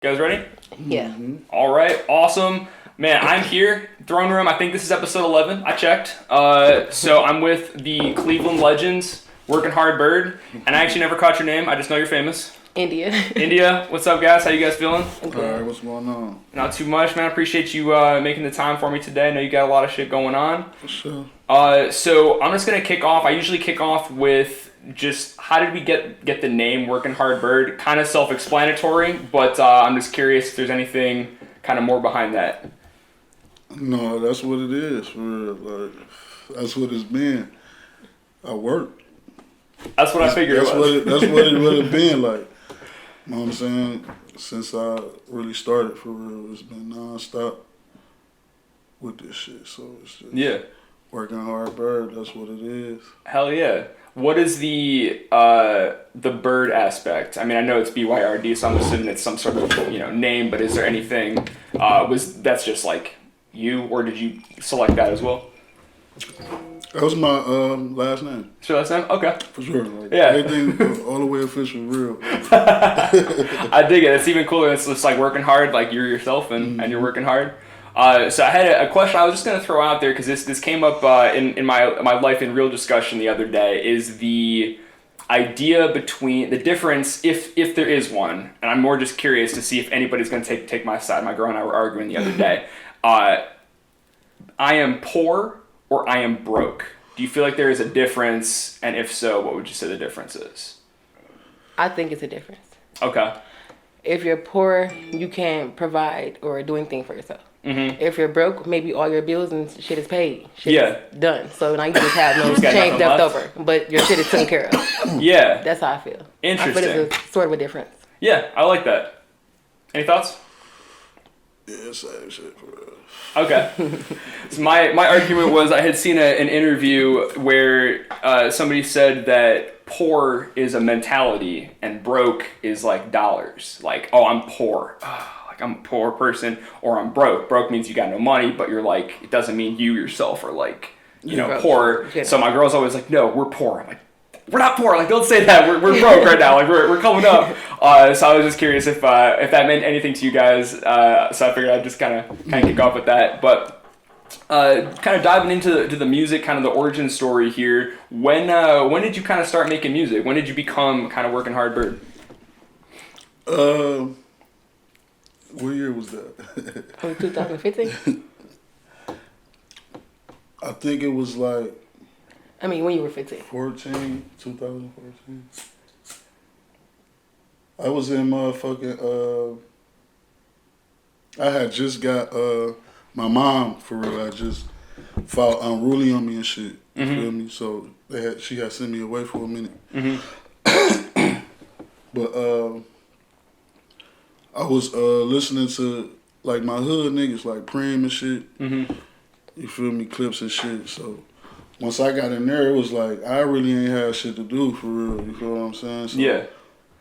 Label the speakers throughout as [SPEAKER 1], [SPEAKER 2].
[SPEAKER 1] You guys ready?
[SPEAKER 2] Yeah.
[SPEAKER 1] All right, awesome. Man, I'm here, Throne Room. I think this is episode 11. I checked. So I'm with the Cleveland Legends, Working Hard Byrd. And I actually never caught your name. I just know you're famous.
[SPEAKER 2] India.
[SPEAKER 1] India, what's up, guys? How you guys feeling?
[SPEAKER 3] All right, what's going on?
[SPEAKER 1] Not too much, man. I appreciate you making the time for me today. I know you got a lot of shit going on.
[SPEAKER 3] For sure.
[SPEAKER 1] So I'm just going to kick off. I usually kick off with just how did we get the name Working Hard Byrd? Kind of self-explanatory, but I'm just curious if there's anything kind of more behind that.
[SPEAKER 3] No, that's what it is. For real. Like, that's what it's been. I work.
[SPEAKER 1] That's what I figured
[SPEAKER 3] That's
[SPEAKER 1] it was.
[SPEAKER 3] That's what it really been like. You know what I'm saying? Since I really started, for real, it's been nonstop with this shit. So it's just Working Hard Byrd. That's what it is.
[SPEAKER 1] Hell yeah. What is the bird aspect? I mean, I know it's BYRD, so I'm assuming it's some sort of name. But is there anything? That's just like you, or did you select that as well?
[SPEAKER 3] That was my last name.
[SPEAKER 1] Sure, last name. Okay.
[SPEAKER 3] For sure. Like,
[SPEAKER 1] Yeah.
[SPEAKER 3] Everything all the way official, real.
[SPEAKER 1] I dig it. It's even cooler. It's just like working hard, like you're yourself and you're working hard. So I had a question I was just going to throw out there because this came up in my life in real discussion the other day, is the idea between the difference, if there is one, and I'm more just curious to see if anybody's going to take my side. My girl and I were arguing the other day. I am poor or I am broke. Do you feel like there is a difference? And if so, what would you say the difference is?
[SPEAKER 2] I think it's a difference.
[SPEAKER 1] Okay.
[SPEAKER 2] If you're poor, you can't provide or do anything for yourself.
[SPEAKER 1] Mm-hmm.
[SPEAKER 2] If you're broke, maybe all your bills and shit is paid. Shit
[SPEAKER 1] Yeah.
[SPEAKER 2] is done. So now you just have no
[SPEAKER 1] Just got
[SPEAKER 2] change
[SPEAKER 1] nothing
[SPEAKER 2] left
[SPEAKER 1] left.
[SPEAKER 2] over. But your shit is taken care of.
[SPEAKER 1] Yeah.
[SPEAKER 2] That's how I feel.
[SPEAKER 1] Interesting.
[SPEAKER 2] I feel it's a sort of a difference.
[SPEAKER 1] Yeah, I like that. Any thoughts?
[SPEAKER 3] Yeah, same shit, for real.
[SPEAKER 1] Okay. So my argument was I had seen an interview where somebody said that poor is a mentality and broke is like dollars. Like, oh, I'm poor. Like, I'm a poor person, or I'm broke. Broke means you got no money, but you're like, it doesn't mean you yourself are like, poor.
[SPEAKER 2] Yeah.
[SPEAKER 1] So my girl's always like, no, we're poor. I'm like, we're not poor. Like, don't say that. We're broke right now. Like, we're coming up. So I was just curious if that meant anything to you guys. So I figured I'd just kind of kick off with that. But kind of diving into the music, kind of the origin story here. When did you kind of start making music? When did you become kind of Working Hard Byrd?
[SPEAKER 3] What year was that?
[SPEAKER 2] From 2015?
[SPEAKER 3] I think it was like
[SPEAKER 2] I mean, when you were 15.
[SPEAKER 3] 2014. I was in motherfucking, I had just got, my mom, for real, had just filed unruly on me and shit. You feel me? So she had sent me away for a minute.
[SPEAKER 1] Mm-hmm.
[SPEAKER 3] But I was listening to like my hood niggas, like Preem and shit.
[SPEAKER 1] Mm-hmm.
[SPEAKER 3] You feel me? Clips and shit. So once I got in there, it was like I really ain't had shit to do, for real. You feel what I'm saying? So
[SPEAKER 1] Yeah.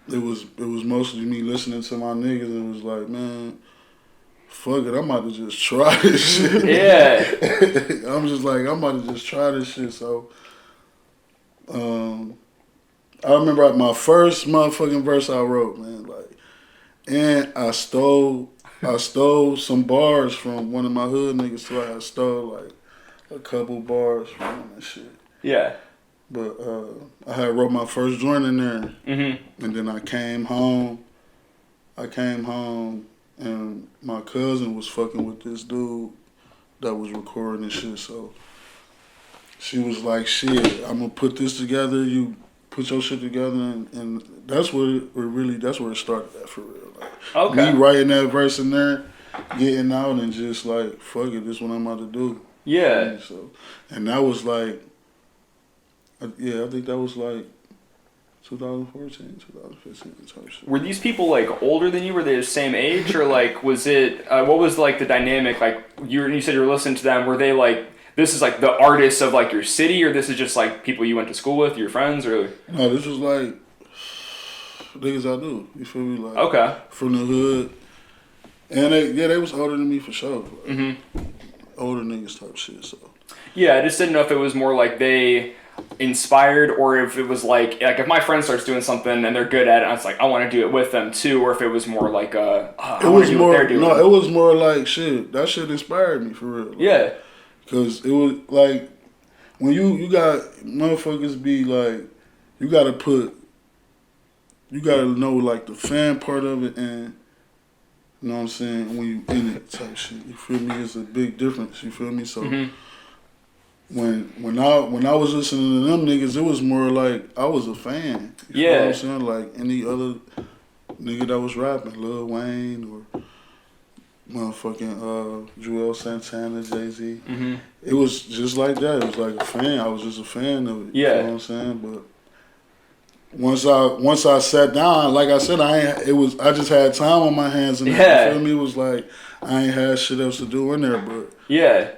[SPEAKER 3] It was mostly me listening to my niggas. It was like, man, fuck it, I'm about to just try this shit.
[SPEAKER 1] Yeah.
[SPEAKER 3] I'm just like, I'm about to just try this shit. So I remember my first motherfucking verse I wrote, man, like, and I stole some bars from one of my hood niggas too. I stole like a couple bars from him and shit.
[SPEAKER 1] Yeah.
[SPEAKER 3] But I had wrote my first joint in there.
[SPEAKER 1] Mm-hmm.
[SPEAKER 3] And then I came home and my cousin was fucking with this dude that was recording and shit. So she was like, shit, I'm gonna put this together. You put your shit together. And that's where it started at, for real. Like,
[SPEAKER 1] Okay.
[SPEAKER 3] me writing that verse in there, getting out and just like, fuck it, this is what I'm about to do.
[SPEAKER 1] Yeah.
[SPEAKER 3] So, and that was like, I think that was like 2014, 2015 type shit.
[SPEAKER 1] Were these people like older than you? Were they the same age, or like was it? What was like the dynamic? Like you said you were listening to them. Were they like, this is like the artists of like your city, or this is just like people you went to school with, your friends, or?
[SPEAKER 3] No, this was like niggas I knew. You feel me? Like,
[SPEAKER 1] Okay.
[SPEAKER 3] from the hood, and they was older than me for sure. Like,
[SPEAKER 1] Mm-hmm.
[SPEAKER 3] older niggas type shit. So
[SPEAKER 1] Yeah, I just didn't know if it was more like they inspired, or if it was like if my friend starts doing something and they're good at it, I was like, I want to do it with them too, or if it was more like I want to do what they're doing.
[SPEAKER 3] No, it was more like shit. That shit inspired me for real. Like,
[SPEAKER 1] yeah.
[SPEAKER 3] Cause it was like when you got motherfuckers be like, you gotta know like the fan part of it, and you know what I'm saying, when you in it type shit. You feel me? It's a big difference. You feel me? So when I was listening to them niggas, it was more like I was a fan. You feel what I'm saying? Like any other nigga that was rapping, Lil Wayne or motherfucking Joel Santana, Jay-Z. It was just like that. It was like a fan. I was just a fan of it. You know what I'm saying? But once I sat down, like I said, I just had time on my hands, and you feel me? It was like I ain't had shit else to do in there, but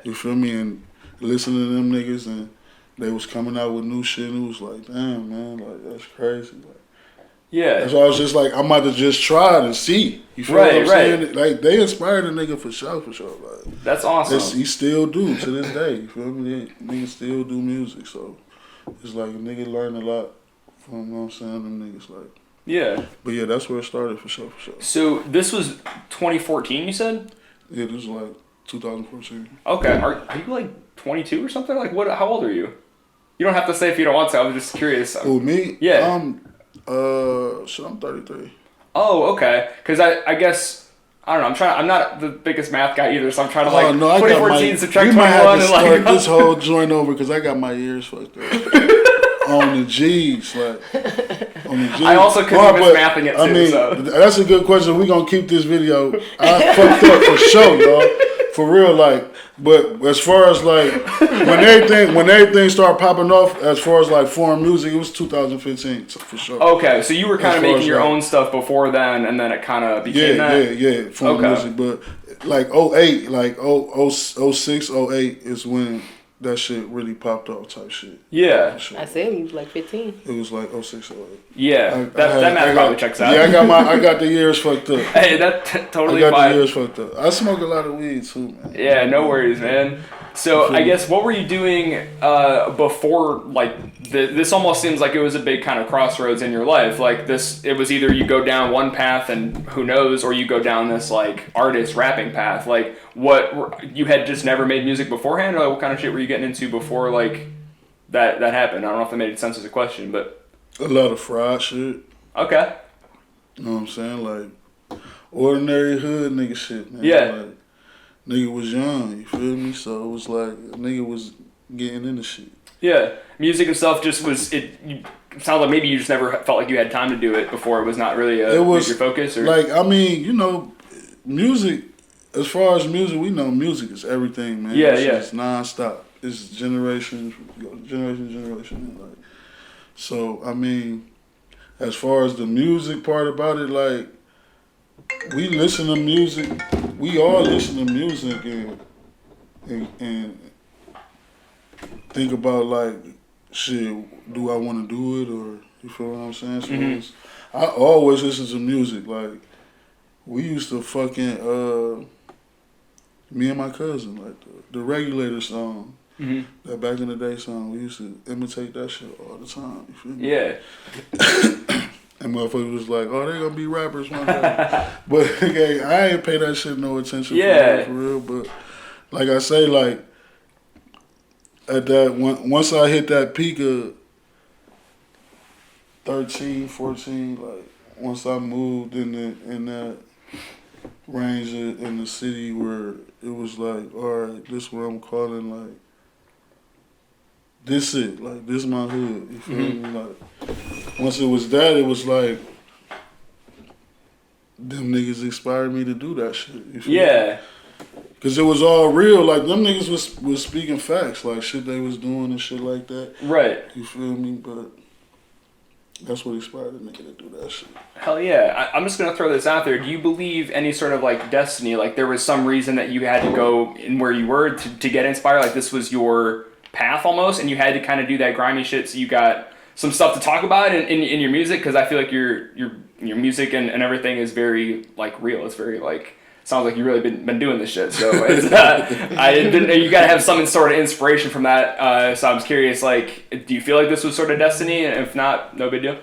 [SPEAKER 3] you feel me? And listening to them niggas, and they was coming out with new shit, and it was like, damn, man, like that's crazy. Like, that's why I was just like, I'm about to just try it and see. You feel what I'm saying? Like they inspired a nigga for sure. Like
[SPEAKER 1] that's awesome.
[SPEAKER 3] He still do to this day. You feel me? Niggas still do music, so it's like a nigga learned a lot from, you know what I'm saying, them niggas like.
[SPEAKER 1] Yeah.
[SPEAKER 3] But yeah, that's where it started for sure.
[SPEAKER 1] So this was 2014, you said?
[SPEAKER 3] Yeah, this was like 2014.
[SPEAKER 1] Okay. Are you like 22 or something? Like what? How old are you? You don't have to say if you don't want to. I'm just curious.
[SPEAKER 3] Oh, me?
[SPEAKER 1] Yeah.
[SPEAKER 3] I'm 33.
[SPEAKER 1] Oh, okay. Because I guess I don't know. I'm not the biggest math guy either, so I'm trying to like 2014 subtract 21
[SPEAKER 3] we might have to
[SPEAKER 1] and
[SPEAKER 3] start this whole joint over because I got my ears fucked up. On the G's, like on the G's.
[SPEAKER 1] I also could be mismathing it too.
[SPEAKER 3] I mean,
[SPEAKER 1] so.
[SPEAKER 3] That's a good question. We're gonna keep this video. I fucked up for sure, dog. For real, like. But as far as like when everything started popping off, as far as like foreign music, it was 2015 for sure.
[SPEAKER 1] Okay, so you were kind of making your own stuff before then, and then it kind of became that.
[SPEAKER 3] Yeah, foreign music. But like 08, like 06, 08 is when that shit really popped off type shit.
[SPEAKER 2] Yeah. Sure. I said he was like 15.
[SPEAKER 3] It was like 06, 08.
[SPEAKER 1] Yeah, that math probably checks out.
[SPEAKER 3] Yeah, I got the years fucked up.
[SPEAKER 1] Hey, totally fine.
[SPEAKER 3] I got the years fucked up. I smoke a lot of weed too, man.
[SPEAKER 1] Yeah, no worries, man. So I guess what were you doing before, like, this almost seems like it was a big kind of crossroads in your life. Like this, it was either you go down one path and who knows, or you go down this like artist rapping path. Like you had just never made music beforehand, or like, what kind of shit were you getting into before like that happened? I don't know if that made sense as a question, but.
[SPEAKER 3] A lot of fried shit.
[SPEAKER 1] Okay.
[SPEAKER 3] You know what I'm saying? Like ordinary hood nigga shit, man.
[SPEAKER 1] Yeah.
[SPEAKER 3] Like, nigga was young, you feel me? So it was like nigga was getting into shit. Yeah.
[SPEAKER 1] Music and stuff just was it sounds like maybe you just never felt like you had time to do it before it was not really your focus or
[SPEAKER 3] like I mean, you know, music as far as music, we know music is everything, man.
[SPEAKER 1] Yeah,
[SPEAKER 3] It's nonstop. It's generation. Like so I mean, as far as the music part about it, like we listen to music. We all listen to music and think about like, shit, do I want to do it or you feel what I'm saying? So I always listen to music. Like we used to fucking me and my cousin like the Regulator song, that back in the day song. We used to imitate that shit all the time. You feel me?
[SPEAKER 1] Yeah.
[SPEAKER 3] And motherfuckers was like, oh, they gonna be rappers one day. But okay, I ain't pay that shit no attention for real. But like I say, like at that once I hit that peak of 13, 14, like once I moved in that range in the city where it was like, all right, this what I'm calling like this it, like this my hood. You feel me? Like once it was that, it was like them niggas inspired me to do that shit. You feel me? Cause it was all real. Like them niggas was speaking facts, like shit they was doing and shit like that.
[SPEAKER 1] Right.
[SPEAKER 3] You feel me? But that's what inspired a nigga to do that shit.
[SPEAKER 1] Hell yeah. I'm just gonna throw this out there. Do you believe any sort of like destiny? Like there was some reason that you had to go in where you were to get inspired? Like this was your path almost, and you had to kind of do that grimy shit so you got some stuff to talk about in your music? Because I feel like your music and everything is very like real. It's very like sounds like you've really been doing this shit. So it's, you gotta have some sort of inspiration from that. So I was curious, like, do you feel like this was sort of destiny? And if not, no big deal.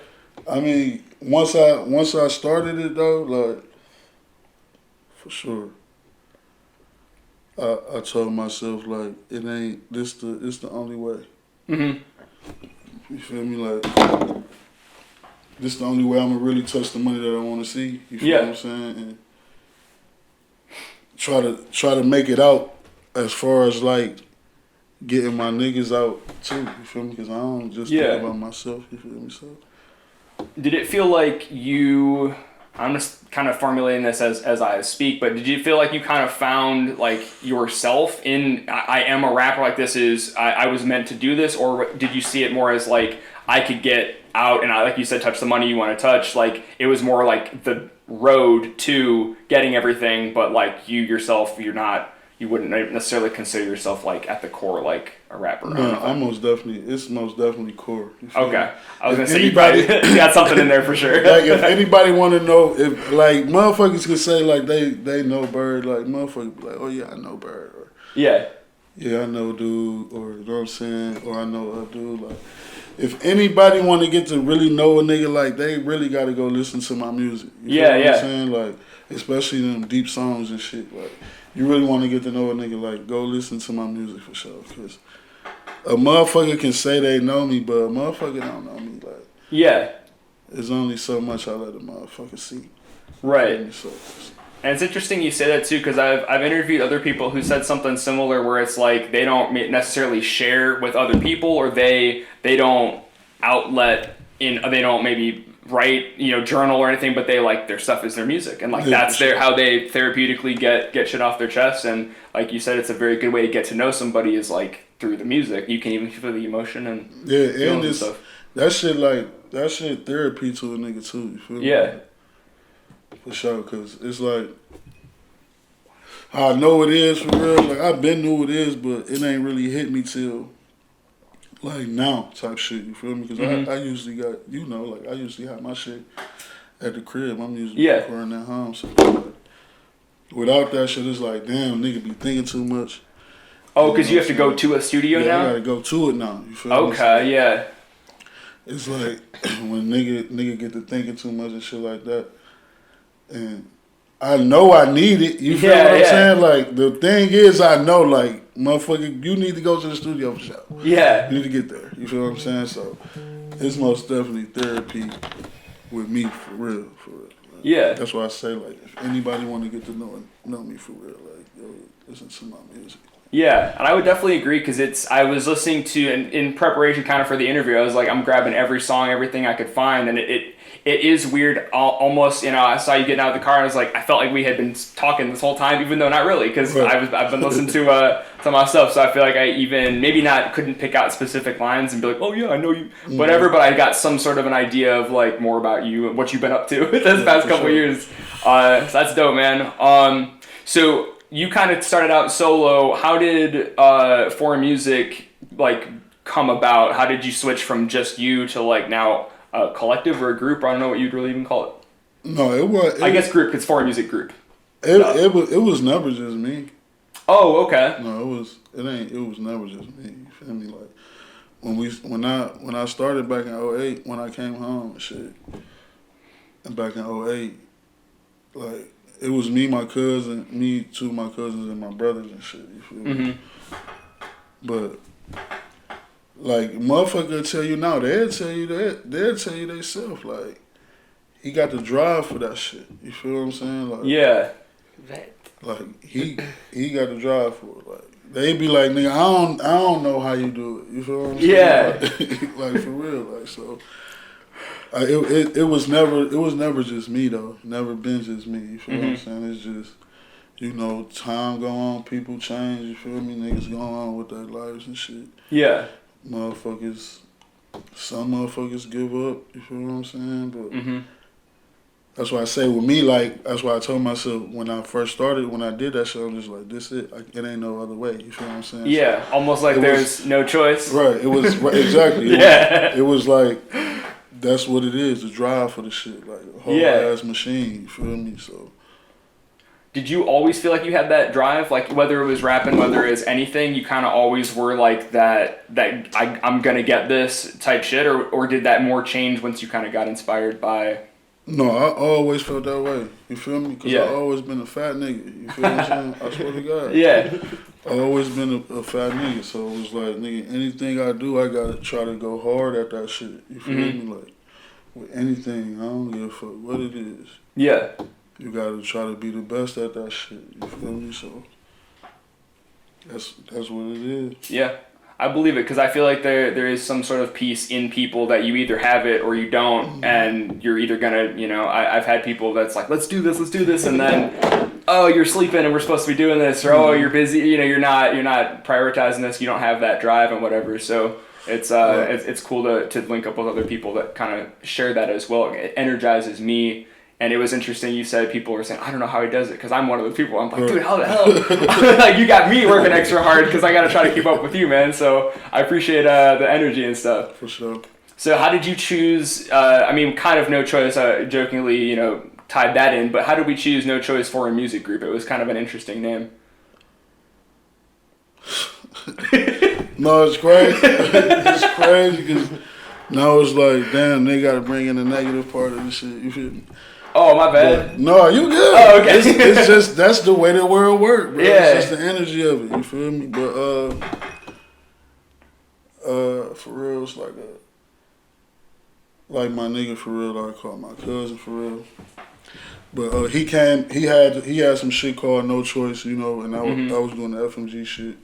[SPEAKER 3] I mean, once I started it though, like, for sure, I told myself like, it's the only way.
[SPEAKER 1] Mm-hmm.
[SPEAKER 3] You feel me? Like, this the only way I'm gonna really touch the money that I want to see. You feel what I'm saying? And try to make it out as far as like getting my niggas out too. You feel me? Because I don't just think about myself. You feel me? So.
[SPEAKER 1] Did it feel like you? I'm just kind of formulating this as I speak, but did you feel like you kind of found like yourself in I am a rapper, like this is I was meant to do this, or did you see it more as like I could get out and like you said, touch the money you want to touch, like it was more like the road to getting everything, but like you yourself, you wouldn't necessarily consider yourself like at the core like a rapper.
[SPEAKER 3] No, it's most definitely core.
[SPEAKER 1] Okay. I was going to say, you probably got something in there for sure.
[SPEAKER 3] Like, if anybody want to know, if, like, motherfuckers could say, like, they know Byrd, like, motherfuckers be like, oh, yeah, I know Byrd. Or,
[SPEAKER 1] yeah,
[SPEAKER 3] I know dude, or, you know what I'm saying, or I know a dude. Like, if anybody want to get to really know a nigga, like, they really got to go listen to my music. You feel what I'm saying? Like, especially them deep songs and shit. Like, you really want to get to know a nigga, like, go listen to my music for sure. Because a motherfucker can say they know me, but a motherfucker don't know me. Like,
[SPEAKER 1] yeah,
[SPEAKER 3] there's only so much I let a motherfucker see.
[SPEAKER 1] Right.
[SPEAKER 3] So,
[SPEAKER 1] and it's interesting you say that too, because I've interviewed other people who said something similar, where it's like they don't necessarily share with other people, or they don't they don't maybe write, journal or anything, but they like their stuff is their music, and like that's how they therapeutically get shit off their chest. And like you said, it's a very good way to get to know somebody is like through the music. You can even feel the emotion and
[SPEAKER 3] and
[SPEAKER 1] stuff.
[SPEAKER 3] That shit therapy to a nigga too. You feel me?
[SPEAKER 1] Yeah,
[SPEAKER 3] for sure. Cause it's like I know it is for real. Like I've been knew it is, but it ain't really hit me till like now type shit. You feel me? Cause I usually got I usually have my shit at the crib. I'm usually recording at home. So like, without that shit, it's like damn, nigga be thinking too much.
[SPEAKER 1] Oh, because you have to go to a studio now?
[SPEAKER 3] I gotta go to it now. You feel me?
[SPEAKER 1] Okay, yeah.
[SPEAKER 3] It's like when nigga get to thinking too much and shit like that. And I know I need it. You feel what I'm saying? Like, the thing is, I know, like, motherfucker, you need to go to the studio for sure.
[SPEAKER 1] Yeah.
[SPEAKER 3] You need to get there. You feel what I'm saying? So, it's most definitely therapy with me for real. Like,
[SPEAKER 1] yeah.
[SPEAKER 3] That's why I say, like, if anybody want to get to know me for real, like, yo, listen to my music.
[SPEAKER 1] Yeah, and I would definitely agree, because I was listening to, in preparation kind of for the interview, I was like, I'm grabbing every song, everything I could find, and it is weird, almost, I saw you getting out of the car, and I was like, I felt like we had been talking this whole time, even though not really, because I've been listening to my stuff, so I feel like I even, maybe not, couldn't pick out specific lines and be like, oh yeah, I know you, whatever, but I got some sort of an idea of, like, more about you and what you've been up to this past couple years. So that's dope, man. So you kind of started out solo. How did Foreign Music like come about? How did you switch from just you to like now a collective or a group? I don't know what you'd really even call it.
[SPEAKER 3] No, it was.
[SPEAKER 1] I guess group. It's Foreign Music Group.
[SPEAKER 3] It was never just me.
[SPEAKER 1] Oh, okay.
[SPEAKER 3] No, it was never just me. You feel me? Like when I started back in 2008, when I came home and shit, and back in 2008, like. It was me, my cousin, me, two of my cousins, and my brothers and shit. You feel me? But like motherfucker tell you now, they'll tell you they self. Like he got the drive for that shit. You feel what I'm saying? Like
[SPEAKER 2] That.
[SPEAKER 3] Like he got the drive for it. Like they be like, nigga, I don't know how you do it. You feel what I'm saying?
[SPEAKER 1] Yeah.
[SPEAKER 3] Like for real. Like so. It was never just me though. Never been just me. You feel what I'm saying? It's just, time go on, people change. You feel me? Niggas go on with their lives and shit.
[SPEAKER 1] Yeah.
[SPEAKER 3] Some motherfuckers give up. You feel what I'm saying? But that's why I say with me, like that's why I told myself when I first started, when I did that show, I'm just like, this it. It ain't no other way. You feel what I'm saying?
[SPEAKER 1] Yeah. So almost like there's no choice.
[SPEAKER 3] Right. It was exactly. It was like. That's what it is, the drive for the shit, like a whole ass machine, you feel me? So
[SPEAKER 1] Did you always feel like you had that drive? Like whether it was rapping, whether it was anything, you kind of always were like I'm gonna get this type shit, or did that more change once you kind of got inspired by?
[SPEAKER 3] No, I always felt that way. You feel me? Because
[SPEAKER 1] Yeah.
[SPEAKER 3] I always been a fat nigga. You feel what I'm saying? I swear to God.
[SPEAKER 1] Yeah.
[SPEAKER 3] I always been a fat nigga, so it was like, nigga, anything I do, I gotta try to go hard at that shit. You feel me? Like, with anything, I don't give a fuck what it is.
[SPEAKER 1] Yeah.
[SPEAKER 3] You gotta try to be the best at that shit. You feel me? So that's what it is.
[SPEAKER 1] Yeah. I believe it because I feel like there is some sort of piece in people that you either have it or you don't, and you're either gonna, I've had people that's like, let's do this, and then, oh, you're sleeping and we're supposed to be doing this, or oh, you're busy, you're not prioritizing this, you don't have that drive and whatever. So it's cool to link up with other people that kind of share that as well. It energizes me. And it was interesting, you said people were saying, I don't know how he does it, because I'm one of those people. I'm like, dude, how the hell? Like, you got me working extra hard, because I got to try to keep up with you, man. So I appreciate the energy and stuff.
[SPEAKER 3] For sure.
[SPEAKER 1] So how did you choose, kind of No Choice, jokingly, tied that in, but how did we choose No Choice Foreign Music Group? It was kind of an interesting name.
[SPEAKER 3] No, it's crazy. It's crazy, because now it's like, damn, they got to bring in the negative part of the shit. You feel me?
[SPEAKER 1] Oh, my bad.
[SPEAKER 3] But, no, you good.
[SPEAKER 1] Oh, okay.
[SPEAKER 3] It's just, that's the way the world works, bro.
[SPEAKER 1] Yeah.
[SPEAKER 3] It's just the energy of it, you feel me? But, for real, it's like my nigga for real, I call my cousin for real. But he had some shit called No Choice, and I was doing the FMG shit.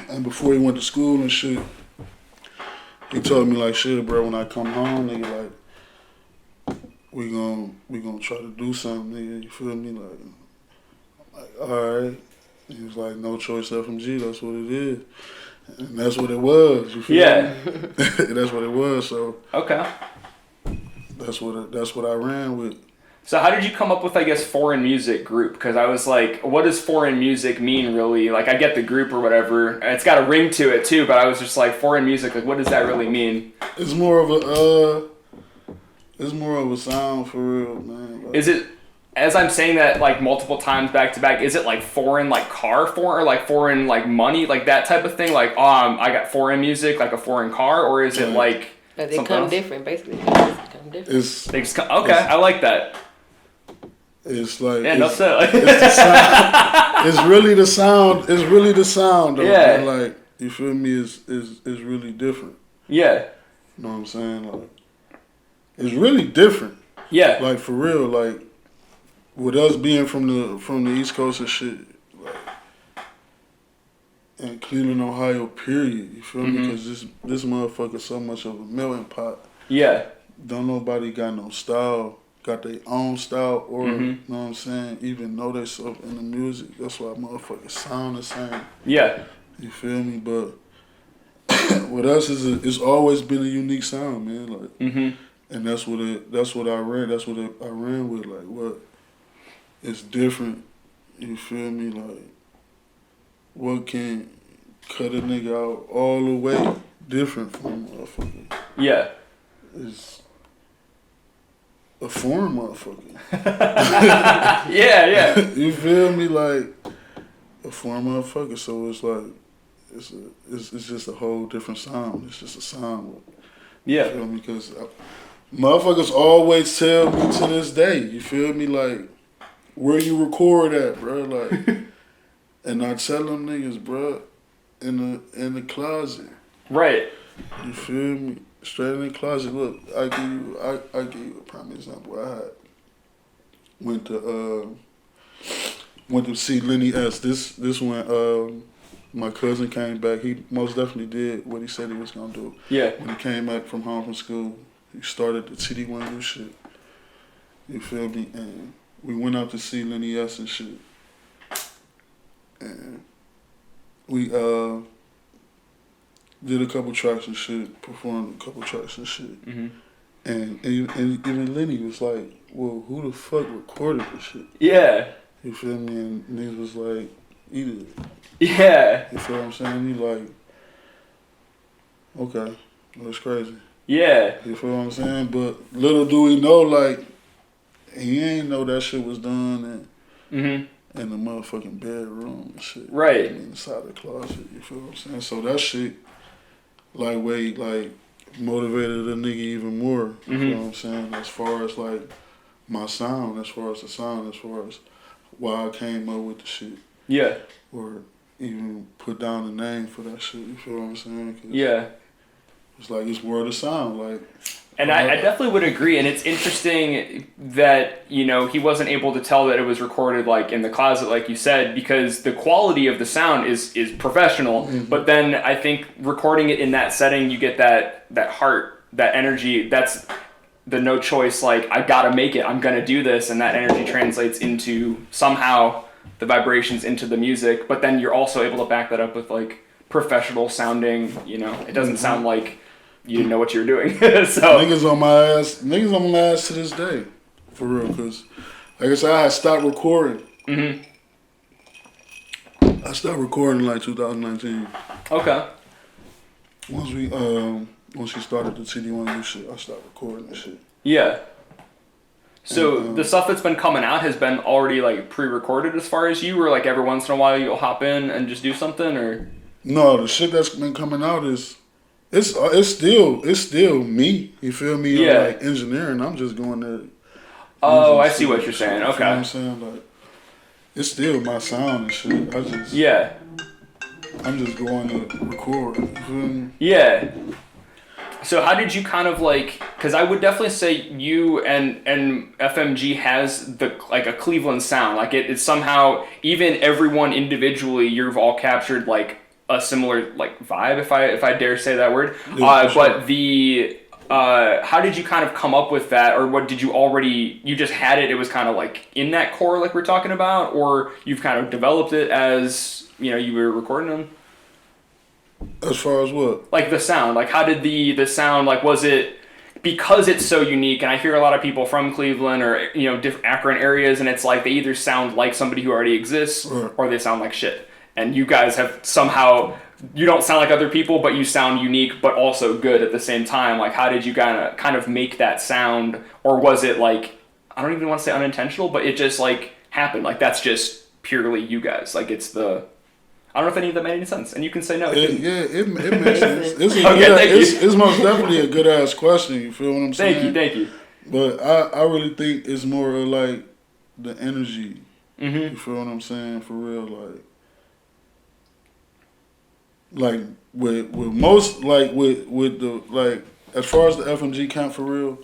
[SPEAKER 3] And before he went to school and shit, he told me like, shit, bro, when I come home, nigga, like, we gonna try to do something, nigga. You feel me? Like, all right. He was like, No Choice FMG. That's what it is, and that's what it was. You feel me? That's what it was. So
[SPEAKER 1] Okay.
[SPEAKER 3] that's what I ran with.
[SPEAKER 1] So how did you come up with, I guess, Foreign Music Group? Because I was like, what does foreign music mean, really? Like, I get the group or whatever. It's got a ring to it, too, but I was just like, foreign music, like, what does that really mean?
[SPEAKER 3] It's more of a sound for real, man. Like,
[SPEAKER 1] Is it, as I'm saying that, like, multiple times back to back, is it, like, foreign, like, car foreign, or, like, foreign, like, money, like, that type of thing? Like, I got foreign music, like a foreign car, or is it, like,
[SPEAKER 2] But they
[SPEAKER 1] something
[SPEAKER 2] come
[SPEAKER 1] else?
[SPEAKER 2] different, basically. They come different.
[SPEAKER 1] They just come, okay, I like that.
[SPEAKER 3] It's like
[SPEAKER 1] It's the
[SPEAKER 3] sound. It's really the sound. It's really the sound. Though,
[SPEAKER 1] Yeah.
[SPEAKER 3] man. Like, you feel me? Is really different.
[SPEAKER 1] Yeah.
[SPEAKER 3] You know what I'm saying? Like, it's really different.
[SPEAKER 1] Yeah.
[SPEAKER 3] Like, for real. Like, with us being from the East Coast and shit, like, and Cleveland, Ohio, period. You feel me? Because this motherfucker so much of a melting pot.
[SPEAKER 1] Yeah.
[SPEAKER 3] Don't nobody got no style. Got their own style, or you know what I'm saying, even know themselves in the music. That's why motherfuckers sound the same.
[SPEAKER 1] Yeah.
[SPEAKER 3] You feel me? But with us, it's always been a unique sound, man. Like, and that's what I ran. That's what I ran with. Like, what? It's different. You feel me? Like, what can cut a nigga out all the way different from a motherfucker?
[SPEAKER 1] Yeah.
[SPEAKER 3] It's a foreign motherfucker.
[SPEAKER 1] Yeah.
[SPEAKER 3] You feel me? Like, a foreign motherfucker. So it's like, it's just a whole different sound. It's just a sound.
[SPEAKER 1] Yeah.
[SPEAKER 3] You feel me? Because motherfuckers always tell me to this day, you feel me? Like, where you record at, bro? Like, and I tell them niggas, bro, in the closet.
[SPEAKER 1] Right.
[SPEAKER 3] You feel me? Straight in the closet. Look, I give you a prime example. I had went to see Lenny S. This when my cousin came back. He most definitely did what he said he was gonna do.
[SPEAKER 1] Yeah.
[SPEAKER 3] When he came back from home from school, he started the TD1U shit. You feel me? And we went out to see Lenny S. and shit. And we did a couple tracks and shit, performed a couple tracks and shit. And even Lenny was like, well, who the fuck recorded this shit?
[SPEAKER 1] Yeah.
[SPEAKER 3] You feel me? And niggas was like, he did.
[SPEAKER 1] Yeah.
[SPEAKER 3] You feel what I'm saying? He like, okay, that's crazy.
[SPEAKER 1] Yeah.
[SPEAKER 3] You feel what I'm saying? But little do we know, like, he ain't know that shit was done
[SPEAKER 1] Mm-hmm.
[SPEAKER 3] in the motherfucking bedroom and shit.
[SPEAKER 1] Right.
[SPEAKER 3] I mean, inside the closet, you feel what I'm saying? So that shit, like, motivated a nigga even more. You feel what I'm saying? As far as, like, my sound, as far as the sound, as far as why I came up with the shit.
[SPEAKER 1] Yeah.
[SPEAKER 3] Or even put down a name for that shit, you feel what I'm saying?
[SPEAKER 1] Yeah.
[SPEAKER 3] It's like, it's word of sound, like.
[SPEAKER 1] And I definitely would agree, and it's interesting that, you know, he wasn't able to tell that it was recorded, like, in the closet, like you said, because the quality of the sound is professional, but then I think recording it in that setting, you get that heart, that energy, that's the no choice, like, I gotta make it, I'm gonna do this, and that energy translates into, somehow, the vibrations into the music, but then you're also able to back that up with, like, professional sounding, you know, it doesn't sound like you didn't know what you were doing. So
[SPEAKER 3] niggas on my ass to this day, for real. Cause like I said, I had stopped recording. I stopped recording like 2019.
[SPEAKER 1] Okay.
[SPEAKER 3] Once we started the TD1U shit, I stopped recording and shit.
[SPEAKER 1] Yeah. So the stuff that's been coming out has been already like pre-recorded as far as you, or like every once in a while you'll hop in and just do something, or?
[SPEAKER 3] No, the shit that's been coming out is. It's still me. You feel me?
[SPEAKER 1] Yeah.
[SPEAKER 3] Like engineering. I'm just going there.
[SPEAKER 1] Oh, I see what you're saying. Okay.
[SPEAKER 3] You know what I'm saying? Like, it's still my sound and shit.
[SPEAKER 1] Yeah.
[SPEAKER 3] I'm just going to record. You feel me?
[SPEAKER 1] Yeah. So how did you kind of like? Because I would definitely say you and FMG has like a Cleveland sound. Like it's somehow, even everyone individually, you've all captured like a similar like vibe, if I dare say that word.
[SPEAKER 3] Yeah, sure.
[SPEAKER 1] But how did you kind of come up with that, or what did you just had it was kind of like in that core like we're talking about, or you've kind of developed it as, you know, you were recording them?
[SPEAKER 3] As far as what?
[SPEAKER 1] Like the sound, like how did the sound, like was it because it's so unique, and I hear a lot of people from Cleveland or, you know, different Akron areas, and it's like they either sound like somebody who already exists,
[SPEAKER 3] right,
[SPEAKER 1] or they sound like shit. And you guys have somehow, you don't sound like other people, but you sound unique, but also good at the same time. Like, how did you kind of make that sound? Or was it like, I don't even want to say unintentional, but it just like happened. Like, that's just purely you guys. Like, it's I don't know if any of that made any sense. And you can say no.
[SPEAKER 3] It makes sense.
[SPEAKER 1] It's
[SPEAKER 3] it's most definitely a good ass question. You feel what I'm saying?
[SPEAKER 1] Thank you.
[SPEAKER 3] But I really think it's more of like the energy.
[SPEAKER 1] Mm-hmm.
[SPEAKER 3] You feel what I'm saying? For real, like with most, like with the, like, as far as the FMG camp, for real,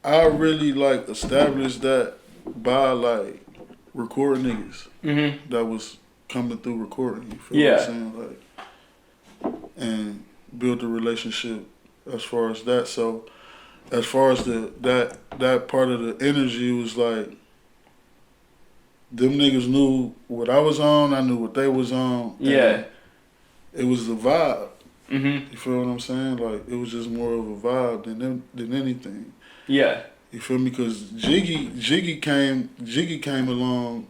[SPEAKER 3] I really like established that by like recording niggas that was coming through recording. You feel what I'm saying? Like, and build a relationship as far as that. So as far as that part of the energy was like, them niggas knew what I was on, I knew what they was on.
[SPEAKER 1] Yeah.
[SPEAKER 3] It was the vibe.
[SPEAKER 1] Mm-hmm.
[SPEAKER 3] You feel what I'm saying? Like, it was just more of a vibe than anything.
[SPEAKER 1] Yeah.
[SPEAKER 3] You feel me? Because Jiggy came along.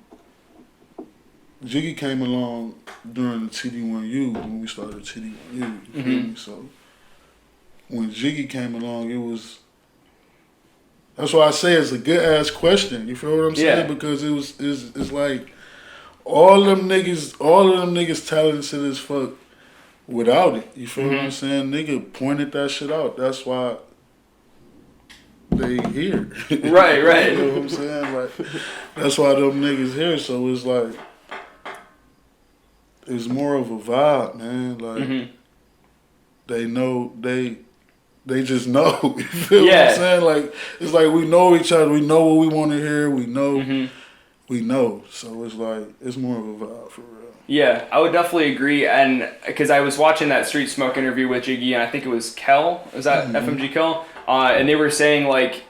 [SPEAKER 3] Jiggy came along during the TD1U, when we started TD1U. You feel me? So when Jiggy came along, it was. That's why I say it's a good ass question. You feel what I'm saying?
[SPEAKER 1] Yeah.
[SPEAKER 3] Because it's like all of them niggas talented as fuck without it. You feel what I'm saying? Nigga pointed that shit out. That's why they here.
[SPEAKER 1] Right.
[SPEAKER 3] You know what I'm saying? Like, that's why them niggas here. So it's like, it's more of a vibe, man. Like, they know, they just know. You feel what I'm saying? Like, it's like we know each other. We know what we want to hear. We know. We know. So it's like, it's more of a vibe for real.
[SPEAKER 1] Yeah, I would definitely agree. And because I was watching that Street Smoke interview with Jiggy, and I think it was Kel. Was that FMG Kel? And they were saying like,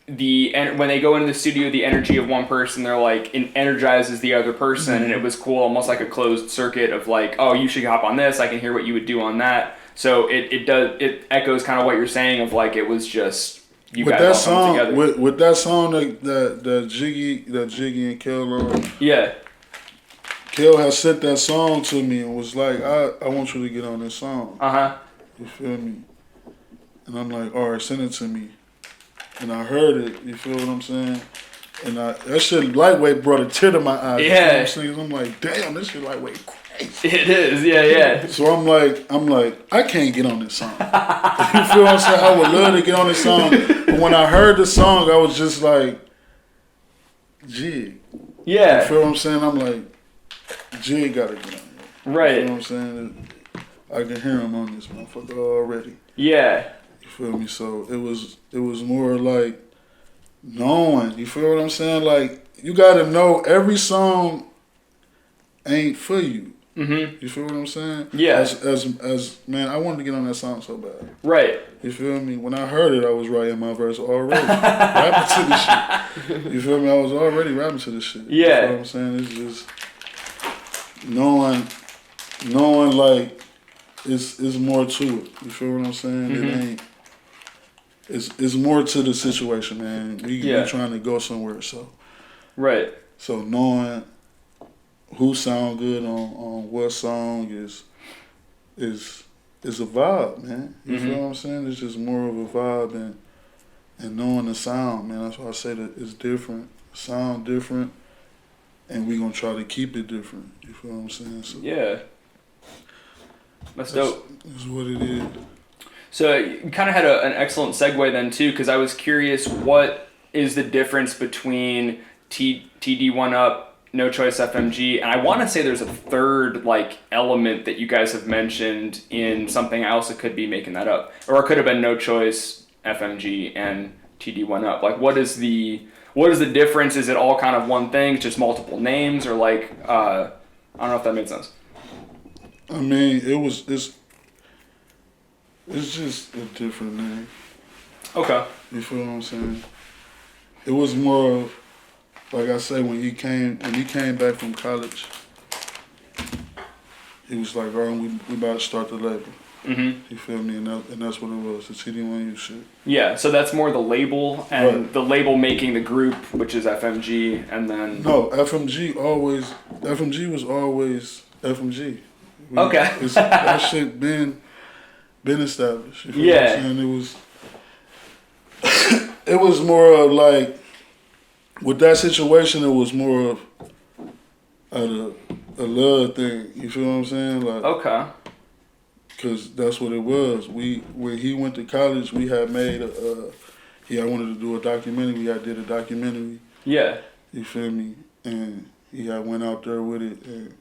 [SPEAKER 1] when they go into the studio, the energy of one person, they're like, it energizes the other person, and it was cool, almost like a closed circuit of like, oh, you should hop on this. I can hear what you would do on that. So it echoes kind of what you're saying of like, it was just you
[SPEAKER 3] with
[SPEAKER 1] guys
[SPEAKER 3] that
[SPEAKER 1] all
[SPEAKER 3] song,
[SPEAKER 1] coming together.
[SPEAKER 3] with that song that Jiggy and Kel on.
[SPEAKER 1] Yeah.
[SPEAKER 3] Kel had sent that song to me and was like, I want you to get on this song.
[SPEAKER 1] Uh-huh.
[SPEAKER 3] You feel me? And I'm like, all right, send it to me. and I heard it. You feel what I'm saying? And that shit lightweight brought a tear to my eye.
[SPEAKER 1] Yeah.
[SPEAKER 3] You know what I'm saying? I'm like, damn, this shit lightweight crazy.
[SPEAKER 1] It is, yeah.
[SPEAKER 3] So I'm like, I can't get on this song. You feel what I'm saying? I would love to get on this song, but when I heard the song, I was just like, Jig.
[SPEAKER 1] Yeah.
[SPEAKER 3] You feel what I'm saying? I'm like, Jig gotta get on here.
[SPEAKER 1] Right.
[SPEAKER 3] You feel what I'm saying? I can hear him on this motherfucker already.
[SPEAKER 1] Yeah.
[SPEAKER 3] You feel me? So it was more like knowing. You feel what I'm saying? Like you gotta know every song ain't for you.
[SPEAKER 1] Mm-hmm.
[SPEAKER 3] You feel what I'm saying?
[SPEAKER 1] Yeah.
[SPEAKER 3] As man, I wanted to get on that song so bad.
[SPEAKER 1] Right.
[SPEAKER 3] You feel me? When I heard it, I was writing my verse already, rapping to this shit. You feel me? I was already rapping to this shit.
[SPEAKER 1] Yeah.
[SPEAKER 3] You feel what I'm saying? It's just knowing like it's more to it. You feel what I'm saying?
[SPEAKER 1] Mm-hmm.
[SPEAKER 3] It ain't. It's more to the situation, man. We trying to go somewhere, so.
[SPEAKER 1] Right.
[SPEAKER 3] So knowing who sound good on what song is a vibe, man. You
[SPEAKER 1] Mm-hmm.
[SPEAKER 3] feel what I'm saying? It's just more of a vibe and knowing the sound, man. That's why I say that it's different, sound different, and we gonna try to keep it different. You feel what I'm saying? So
[SPEAKER 1] Yeah. That's dope.
[SPEAKER 3] That's what it is.
[SPEAKER 1] So you kind of had an excellent segue then too, because I was curious, what is the difference between TD1 Up, Nochoice FMG, and I want to say there's a third like element that you guys have mentioned in something else that could be making that up, or it could have been Nochoice FMG and TD1 Up. Like, what is the difference? Is it all kind of one thing, just multiple names, or like I don't know if that made sense.
[SPEAKER 3] I mean, it's just a different name.
[SPEAKER 1] Okay.
[SPEAKER 3] You feel what I'm saying? It was more of, like I say, when he came back from college, he was like, all right, we about to start the label.
[SPEAKER 1] Mm-hmm.
[SPEAKER 3] You feel me? And that's what it was, the TD1U shit.
[SPEAKER 1] Yeah, so that's more the label, and
[SPEAKER 3] Right.
[SPEAKER 1] the label making the group, which is FMG, and then...
[SPEAKER 3] No, FMG was always FMG.
[SPEAKER 1] Okay.
[SPEAKER 3] That shit been established. You feel
[SPEAKER 1] Yeah.
[SPEAKER 3] what I'm saying? It was more of like, with that situation, it was more of a love thing. You feel what I'm saying? Like,
[SPEAKER 1] Okay.
[SPEAKER 3] because that's what it was. When he went to college, we had made I wanted to do a documentary. We had did a documentary.
[SPEAKER 1] Yeah.
[SPEAKER 3] You feel me? And he had went out there with it, and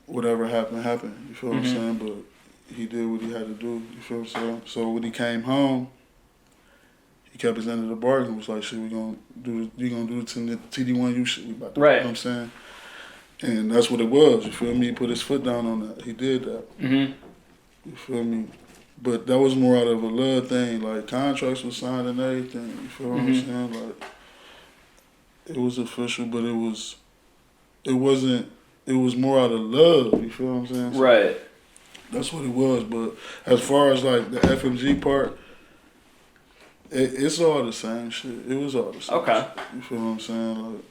[SPEAKER 3] whatever happened. You feel what I'm saying? But he did what he had to do. You feel what I'm saying? So when he came home, he kept his end of the bargain. Was like, shit, you gonna do the TD1U shit. We about to,
[SPEAKER 1] Right.
[SPEAKER 3] You know what I'm saying? And that's what it was. You feel me? He put his foot down on that. He did that.
[SPEAKER 1] Mm-hmm.
[SPEAKER 3] You feel me? But that was more out of a love thing. Like, contracts were signed and everything. You feel what I'm saying? Like, it was official, but it wasn't. It was more out of love. You feel what I'm saying? So
[SPEAKER 1] Right.
[SPEAKER 3] that's what it was. But as far as like the FMG part, it's all the same shit. It was all the same.
[SPEAKER 1] Okay.
[SPEAKER 3] Shit. You feel what I'm saying?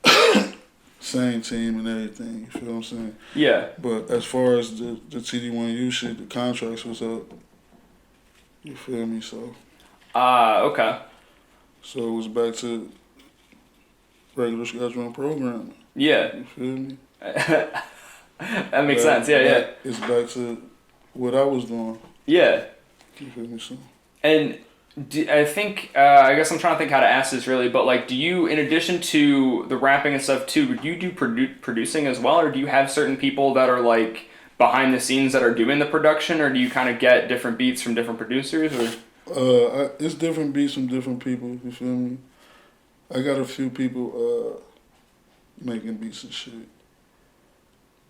[SPEAKER 3] Like, same team and everything. You feel what I'm saying?
[SPEAKER 1] Yeah.
[SPEAKER 3] But as far as the TD1U shit, the contracts was up. You feel me? So
[SPEAKER 1] Okay.
[SPEAKER 3] it was back to regular scheduling programming.
[SPEAKER 1] Yeah.
[SPEAKER 3] You feel me?
[SPEAKER 1] That makes sense. Yeah.
[SPEAKER 3] It's back to what I was doing.
[SPEAKER 1] Yeah.
[SPEAKER 3] You feel me? So
[SPEAKER 1] And I think, I guess I'm trying to think how to ask this really, but like, do you, in addition to the rapping and stuff too, do you do producing as well, or do you have certain people that are like behind the scenes that are doing the production, or do you kind of get different beats from different producers, or?
[SPEAKER 3] it's different beats from different people. You feel me? I got a few people making beats and shit.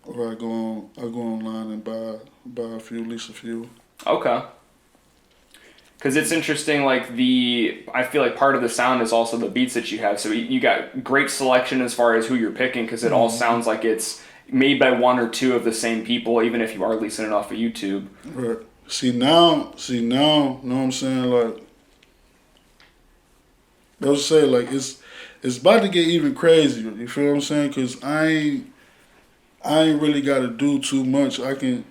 [SPEAKER 3] Or I go online and buy a few, at least a few.
[SPEAKER 1] Okay. Because it's interesting, like I feel like part of the sound is also the beats that you have. So you got great selection as far as who you're picking, because it all sounds like it's made by one or two of the same people, even if you are releasing it off of YouTube.
[SPEAKER 3] Right. See now, know what I'm saying? Like, I was saying, like, it's about to get even crazier. You feel what I'm saying? Because I ain't really got to do too much. I can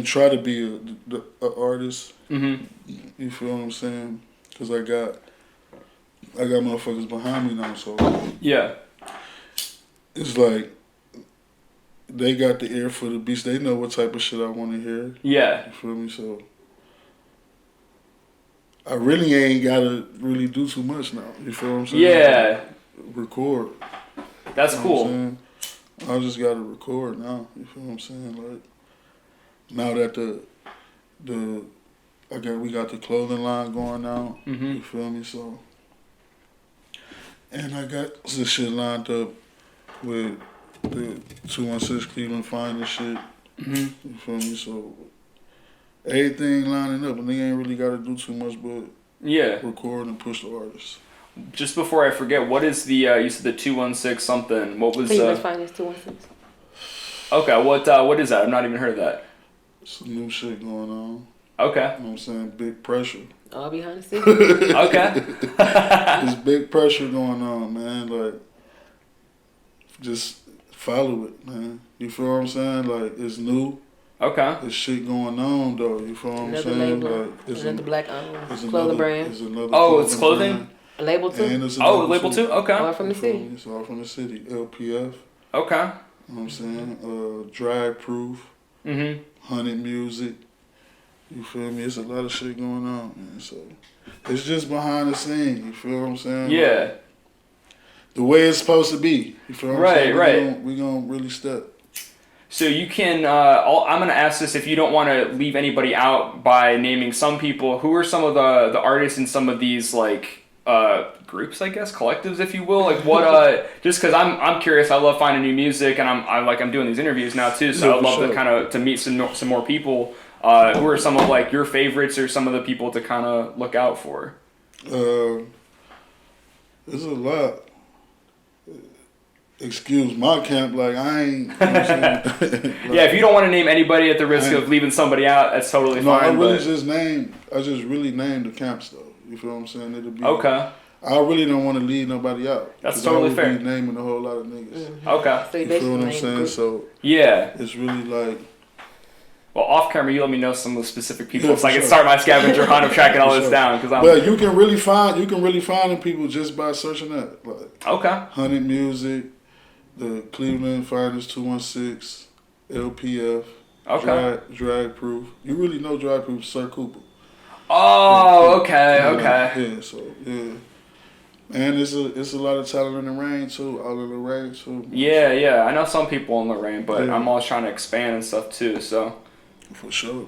[SPEAKER 3] try to be a artist.
[SPEAKER 1] Mm-hmm.
[SPEAKER 3] You feel what I'm saying? Cause I got motherfuckers behind me now, so
[SPEAKER 1] Yeah.
[SPEAKER 3] it's like they got the ear for the beast. They know what type of shit I want to hear.
[SPEAKER 1] Yeah.
[SPEAKER 3] You feel me? So I really ain't gotta really do too much now. You feel what I'm saying?
[SPEAKER 1] Yeah.
[SPEAKER 3] Record.
[SPEAKER 1] That's
[SPEAKER 3] You know
[SPEAKER 1] cool.
[SPEAKER 3] what I'm saying? I just gotta record now. You feel what I'm saying? Like now that we got the clothing line going now.
[SPEAKER 1] Mm-hmm.
[SPEAKER 3] You feel me? So and I got this shit lined up with the 216 Cleveland Finest shit.
[SPEAKER 1] Mm-hmm.
[SPEAKER 3] You feel me? So everything lining up, and they ain't really got to do too much but
[SPEAKER 1] Yeah.
[SPEAKER 3] record and push the artists.
[SPEAKER 1] Just before I forget, what is the you said the 216 something? What was
[SPEAKER 2] Cleveland's Finest 216.
[SPEAKER 1] Okay, what is that? I've not even heard of that.
[SPEAKER 3] Some new shit going on.
[SPEAKER 1] Okay.
[SPEAKER 3] You know what I'm saying? Big pressure.
[SPEAKER 2] All behind the scenes.
[SPEAKER 1] Okay.
[SPEAKER 3] There's big pressure going on, man. Like, just follow it, man. You feel what I'm saying? Like, it's new.
[SPEAKER 1] Okay.
[SPEAKER 3] There's shit going on, though. You feel what I'm
[SPEAKER 2] Another
[SPEAKER 3] saying?
[SPEAKER 2] label.
[SPEAKER 3] Like, it's
[SPEAKER 2] Another black clothing brand.
[SPEAKER 3] It's another
[SPEAKER 1] Oh, it's clothing?
[SPEAKER 3] brand.
[SPEAKER 2] A label too?
[SPEAKER 3] And it's
[SPEAKER 1] Oh,
[SPEAKER 3] another
[SPEAKER 1] label
[SPEAKER 3] too.
[SPEAKER 1] too? Okay.
[SPEAKER 2] All from the
[SPEAKER 3] You feel
[SPEAKER 2] city.
[SPEAKER 3] me? It's all from the city. LPF.
[SPEAKER 1] Okay.
[SPEAKER 3] You know what I'm saying? Drag Proof.
[SPEAKER 1] Mm-hmm.
[SPEAKER 3] Hunted Music. You feel me? It's a lot of shit going on, man. So it's just behind the scenes. You feel what I'm saying?
[SPEAKER 1] Yeah.
[SPEAKER 3] Like, the way it's supposed to be. You feel what I'm saying?
[SPEAKER 1] Right.
[SPEAKER 3] We gonna really step.
[SPEAKER 1] So you can. I'm gonna ask this if you don't want to leave anybody out by naming some people. Who are some of the artists in some of these like groups, I guess, collectives, if you will? Like what? Just because I'm curious. I love finding new music, and I'm doing these interviews now too. So
[SPEAKER 3] Yeah,
[SPEAKER 1] I'd love
[SPEAKER 3] for
[SPEAKER 1] to
[SPEAKER 3] sure.
[SPEAKER 1] kind of to meet some more people. Who are some of like your favorites or some of the people to kind of look out for?
[SPEAKER 3] There's a lot. Excuse my camp, like I ain't. You know what I'm saying? Like,
[SPEAKER 1] Yeah, if you don't want to name anybody at the risk of leaving somebody out, that's totally
[SPEAKER 3] no,
[SPEAKER 1] fine.
[SPEAKER 3] I really
[SPEAKER 1] but...
[SPEAKER 3] just really named the camps though. You feel what I'm saying? It'll be
[SPEAKER 1] Okay.
[SPEAKER 3] I really don't want to leave nobody out.
[SPEAKER 1] That's
[SPEAKER 3] 'cause
[SPEAKER 1] totally
[SPEAKER 3] I would
[SPEAKER 1] fair.
[SPEAKER 3] be naming a whole lot of niggas.
[SPEAKER 2] Mm-hmm.
[SPEAKER 1] Okay.
[SPEAKER 2] So you
[SPEAKER 3] You feel
[SPEAKER 2] basically
[SPEAKER 3] what I'm
[SPEAKER 2] named
[SPEAKER 3] saying?
[SPEAKER 2] group.
[SPEAKER 3] So
[SPEAKER 1] Yeah.
[SPEAKER 3] it's really like.
[SPEAKER 1] Well, off camera, you let me know some of the specific people,
[SPEAKER 3] Yeah,
[SPEAKER 1] so I
[SPEAKER 3] for
[SPEAKER 1] can
[SPEAKER 3] sure.
[SPEAKER 1] start my scavenger hunt of tracking all
[SPEAKER 3] For
[SPEAKER 1] this
[SPEAKER 3] sure.
[SPEAKER 1] down. Because I'm.
[SPEAKER 3] But you can really find them people just by searching that. Like
[SPEAKER 1] Okay.
[SPEAKER 3] Hunted Music, the Cleveland Finest 216, LPF,
[SPEAKER 1] Okay.
[SPEAKER 3] Drag Proof. You really know Drag Proof, Sir Cooper.
[SPEAKER 1] Oh, okay.
[SPEAKER 3] Yeah, so yeah. And it's a lot of talent in the rain too, out in the rain too.
[SPEAKER 1] Yeah. I know some people in Lorraine, but
[SPEAKER 3] Yeah.
[SPEAKER 1] I'm always trying to expand and stuff too.
[SPEAKER 3] For sure.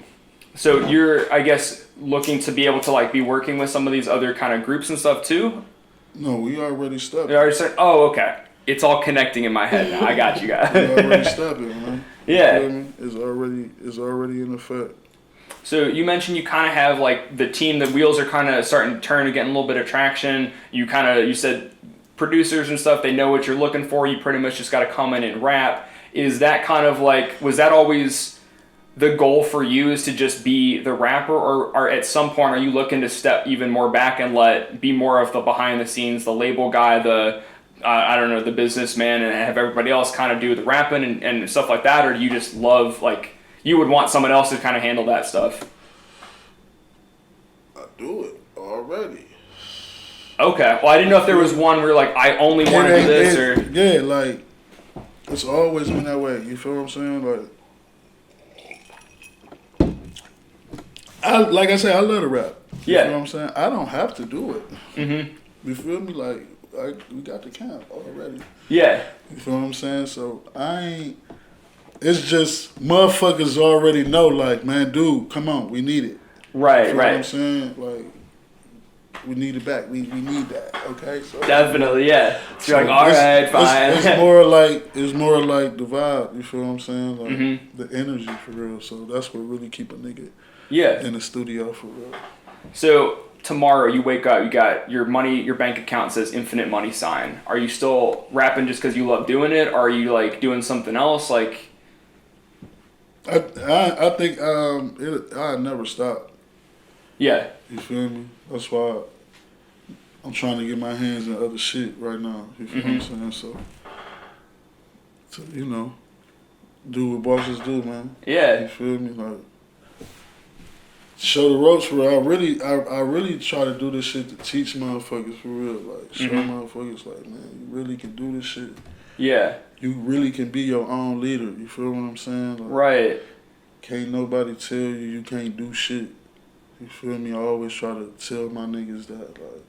[SPEAKER 1] So you're, I guess, looking to be able to like be working with some of these other kind of groups and stuff too.
[SPEAKER 3] No, we already stepped.
[SPEAKER 1] They already said, oh, okay. It's all connecting in my head now. I got you guys.
[SPEAKER 3] We already stepped it, man. You
[SPEAKER 1] Yeah.
[SPEAKER 3] feel me? It's already in effect.
[SPEAKER 1] So you mentioned you kind of have like the team, the wheels are kind of starting to turn and getting a little bit of traction. You said producers and stuff, they know what you're looking for. You pretty much just got to come in and rap. Is that kind of like, was that always the goal for you, is to just be the rapper, or at some point are you looking to step even more back and be more of the behind the scenes, the label guy, the businessman, and have everybody else kind of do the rapping and stuff like that? Or do you just love, like, you would want someone else to kind of handle that stuff?
[SPEAKER 3] I do it already.
[SPEAKER 1] Okay. Well, I didn't know if there was one where, like, I only want to do this, or...
[SPEAKER 3] Yeah, like, it's always been that way. You feel what I'm saying? Like I said, I love to rap. You
[SPEAKER 1] Yeah.
[SPEAKER 3] feel what I'm saying? I don't have to do it.
[SPEAKER 1] Mm-hmm.
[SPEAKER 3] You feel me? Like we got the camp already.
[SPEAKER 1] Yeah.
[SPEAKER 3] You feel what I'm saying? So I ain't. It's just motherfuckers already know. Like, man, dude, come on, we need it.
[SPEAKER 1] Right,
[SPEAKER 3] You feel what I'm
[SPEAKER 1] right.
[SPEAKER 3] saying? Like, we need it back. We need that. Okay. So
[SPEAKER 1] Definitely, yeah. So you're like,
[SPEAKER 3] so
[SPEAKER 1] all right, fine.
[SPEAKER 3] It's more like the vibe. You feel what I'm saying? Like the energy for real. So that's what really keep a nigga
[SPEAKER 1] Yeah.
[SPEAKER 3] in the studio for real.
[SPEAKER 1] So tomorrow you wake up, you got your money, your bank account says infinite money sign. Are you still rapping just because you love doing it? Or are you like doing something else? Like,
[SPEAKER 3] I think I never stop.
[SPEAKER 1] yeah.
[SPEAKER 3] You feel me? That's why I'm trying to get my hands in other shit right now. You feel what I'm saying? So you know, do what bosses do, man.
[SPEAKER 1] Yeah.
[SPEAKER 3] You feel me? Like, show the ropes for real. I really try to do this shit to teach motherfuckers for real. Like, show motherfuckers, like, man, you really can do this shit.
[SPEAKER 1] Yeah.
[SPEAKER 3] You really can be your own leader. You feel what I'm saying? Like,
[SPEAKER 1] Right.
[SPEAKER 3] Can't nobody tell you can't do shit. You feel me? I always try to tell my niggas that, like,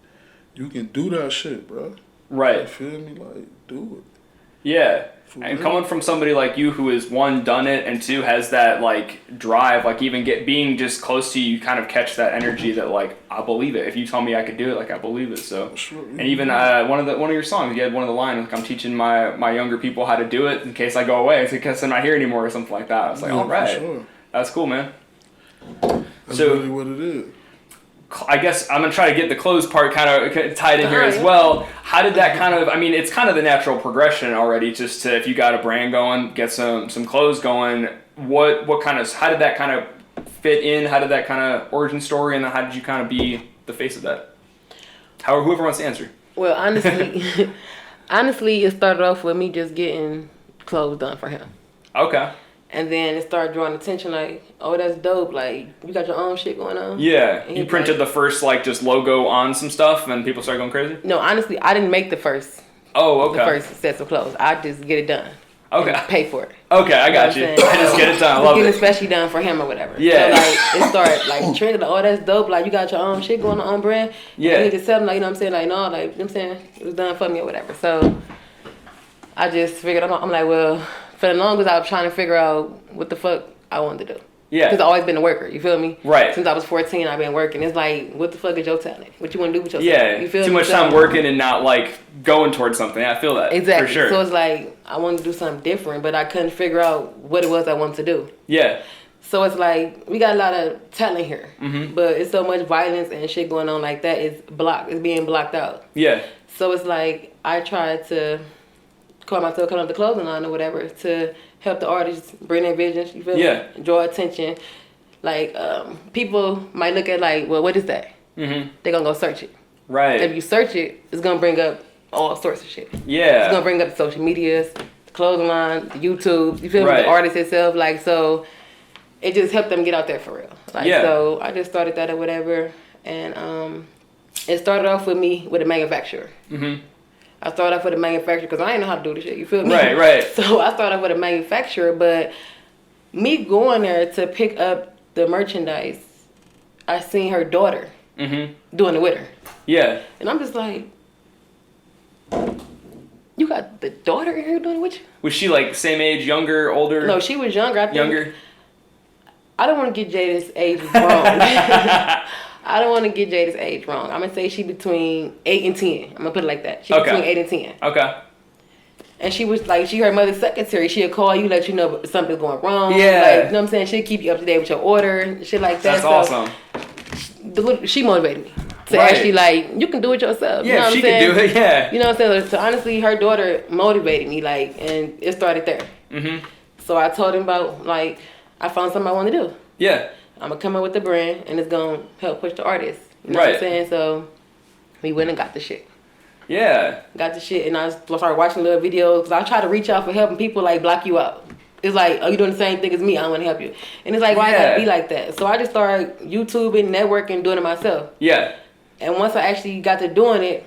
[SPEAKER 3] you can do that shit, bro.
[SPEAKER 1] Right.
[SPEAKER 3] You feel me? Like, do it.
[SPEAKER 1] Yeah.
[SPEAKER 3] For
[SPEAKER 1] And
[SPEAKER 3] real.
[SPEAKER 1] coming from somebody like you who has, one, done it, and two, has that, like, drive, like, even being just close to you, you kind of catch that energy that, like, I believe it. If you tell me I could do it, like, I believe it. So,
[SPEAKER 3] Sure.
[SPEAKER 1] and even one of your songs, you had one of the lines, like, I'm teaching my younger people how to do it in case I go away. It's because I'm not here anymore or something like that. I was like, all right.
[SPEAKER 3] Sure.
[SPEAKER 1] That's cool, man.
[SPEAKER 3] That's
[SPEAKER 1] So,
[SPEAKER 3] really what it is.
[SPEAKER 1] I guess I'm going to try to get the clothes part kind of tied in here as
[SPEAKER 2] yeah.
[SPEAKER 1] well. How did that kind of, I mean, it's kind of the natural progression already, just to, if you got a brand going, get some clothes going, what kind of, how did that kind of fit in? How did that kind of origin story, and then how did you kind of be the face of that? Whoever wants to answer.
[SPEAKER 2] Well, honestly, it started off with me just getting clothes done for him.
[SPEAKER 1] Okay.
[SPEAKER 2] And then it started drawing attention, like, oh, that's dope. Like, you got your own shit going on?
[SPEAKER 1] Yeah.
[SPEAKER 2] And
[SPEAKER 1] You
[SPEAKER 2] he's
[SPEAKER 1] printed
[SPEAKER 2] like,
[SPEAKER 1] the first, like, just logo on some stuff, and people started going crazy?
[SPEAKER 2] No, honestly, I didn't make the first
[SPEAKER 1] Oh, okay.
[SPEAKER 2] the first sets of clothes. I just get it done.
[SPEAKER 1] Okay.
[SPEAKER 2] And pay for it.
[SPEAKER 1] Okay, I got you.
[SPEAKER 2] know what I'm
[SPEAKER 1] I
[SPEAKER 2] saying?
[SPEAKER 1] just get it done. I
[SPEAKER 2] Just
[SPEAKER 1] love
[SPEAKER 2] get
[SPEAKER 1] it.
[SPEAKER 2] especially done for him or whatever.
[SPEAKER 1] Yeah.
[SPEAKER 2] So, like, it started, like, trending, like, oh, that's dope. Like, you got your own shit going on brand.
[SPEAKER 1] Yeah.
[SPEAKER 2] You need to sell them, like, you know what I'm saying? Like, no, like, you know what I'm saying? It was done for me or whatever. So, I just figured, I'm like, well, for the longest, I was trying to figure out what the fuck I wanted to do.
[SPEAKER 1] Yeah.
[SPEAKER 2] Because I've always been a worker, you feel me?
[SPEAKER 1] Right.
[SPEAKER 2] Since I was 14, I've been working. It's like, what the fuck is your talent? What you want to do with your
[SPEAKER 1] Yeah.
[SPEAKER 2] talent? You feel
[SPEAKER 1] Too
[SPEAKER 2] me?
[SPEAKER 1] much
[SPEAKER 2] So-
[SPEAKER 1] time working and not, like, going towards something. I feel that.
[SPEAKER 2] Exactly.
[SPEAKER 1] For sure.
[SPEAKER 2] So it's like, I wanted to do something different, but I couldn't figure out what it was I wanted to do.
[SPEAKER 1] Yeah.
[SPEAKER 2] So it's like, we got a lot of talent here,
[SPEAKER 1] Mm-hmm.
[SPEAKER 2] but it's so much violence and shit going on like that. It's being blocked out.
[SPEAKER 1] Yeah.
[SPEAKER 2] So it's like, I tried to call myself coming up the clothing line or whatever to help the artists bring their visions, you feel
[SPEAKER 1] Yeah.
[SPEAKER 2] me? Draw attention. Like, people might look at like, well, what is that?
[SPEAKER 1] Mm-hmm.
[SPEAKER 2] They're gonna go search it.
[SPEAKER 1] Right.
[SPEAKER 2] If you search it, it's gonna bring up all sorts of shit. It's
[SPEAKER 1] Yeah.
[SPEAKER 2] gonna bring up the social medias, the clothing line, the YouTube, you feel me?
[SPEAKER 1] Right.
[SPEAKER 2] The artist itself, like, so it just helped them get out there for real. Like,
[SPEAKER 1] Yeah.
[SPEAKER 2] so I just started that or whatever, and it started off with me with a manufacturer.
[SPEAKER 1] Mm-hmm.
[SPEAKER 2] I started off with a manufacturer because I didn't know how to do this shit, you feel me?
[SPEAKER 1] Right, right.
[SPEAKER 2] So I started off with a manufacturer, but me going there to pick up the merchandise, I seen her daughter
[SPEAKER 1] Mm-hmm.
[SPEAKER 2] doing it with her.
[SPEAKER 1] Yeah.
[SPEAKER 2] And I'm just like, you got the daughter in here doing it with you?
[SPEAKER 1] Was she, like, same age, younger, older?
[SPEAKER 2] No, she was younger. I think.
[SPEAKER 1] Younger?
[SPEAKER 2] I don't want to get Jada's age wrong. I don't want to get Jada's age wrong. I'm going to say she between 8 and 10. I'm going to put it like that. She
[SPEAKER 1] Okay.
[SPEAKER 2] between 8 and 10.
[SPEAKER 1] Okay.
[SPEAKER 2] And she was like, she her mother's secretary. She'll call you, let you know if something's going wrong.
[SPEAKER 1] Yeah.
[SPEAKER 2] Like, you know what I'm saying? She'll keep you up to date with your order and shit like that.
[SPEAKER 1] That's awesome.
[SPEAKER 2] She motivated me to
[SPEAKER 1] Right.
[SPEAKER 2] actually, like, you can do it yourself.
[SPEAKER 1] Yeah,
[SPEAKER 2] you know what
[SPEAKER 1] she
[SPEAKER 2] I'm saying?
[SPEAKER 1] could do it, yeah.
[SPEAKER 2] You know what I'm saying? So honestly, her daughter motivated me, like, and it started there.
[SPEAKER 1] Mm-hmm.
[SPEAKER 2] So I told him about, like, I found something I want to do.
[SPEAKER 1] Yeah.
[SPEAKER 2] I'm going to come up with the brand, and it's going to help push the artist. You know
[SPEAKER 1] Right.
[SPEAKER 2] what I'm saying? So we went and got the shit.
[SPEAKER 1] Yeah.
[SPEAKER 2] Got the shit, and I started watching little videos, because I try to reach out for help, and people, like, block you out. It's like, oh, you doing the same thing as me, I want to help you. And it's like, why I
[SPEAKER 1] Yeah.
[SPEAKER 2] gotta be like that? So I just started YouTubing, networking, doing it myself.
[SPEAKER 1] Yeah.
[SPEAKER 2] And once I actually got to doing it,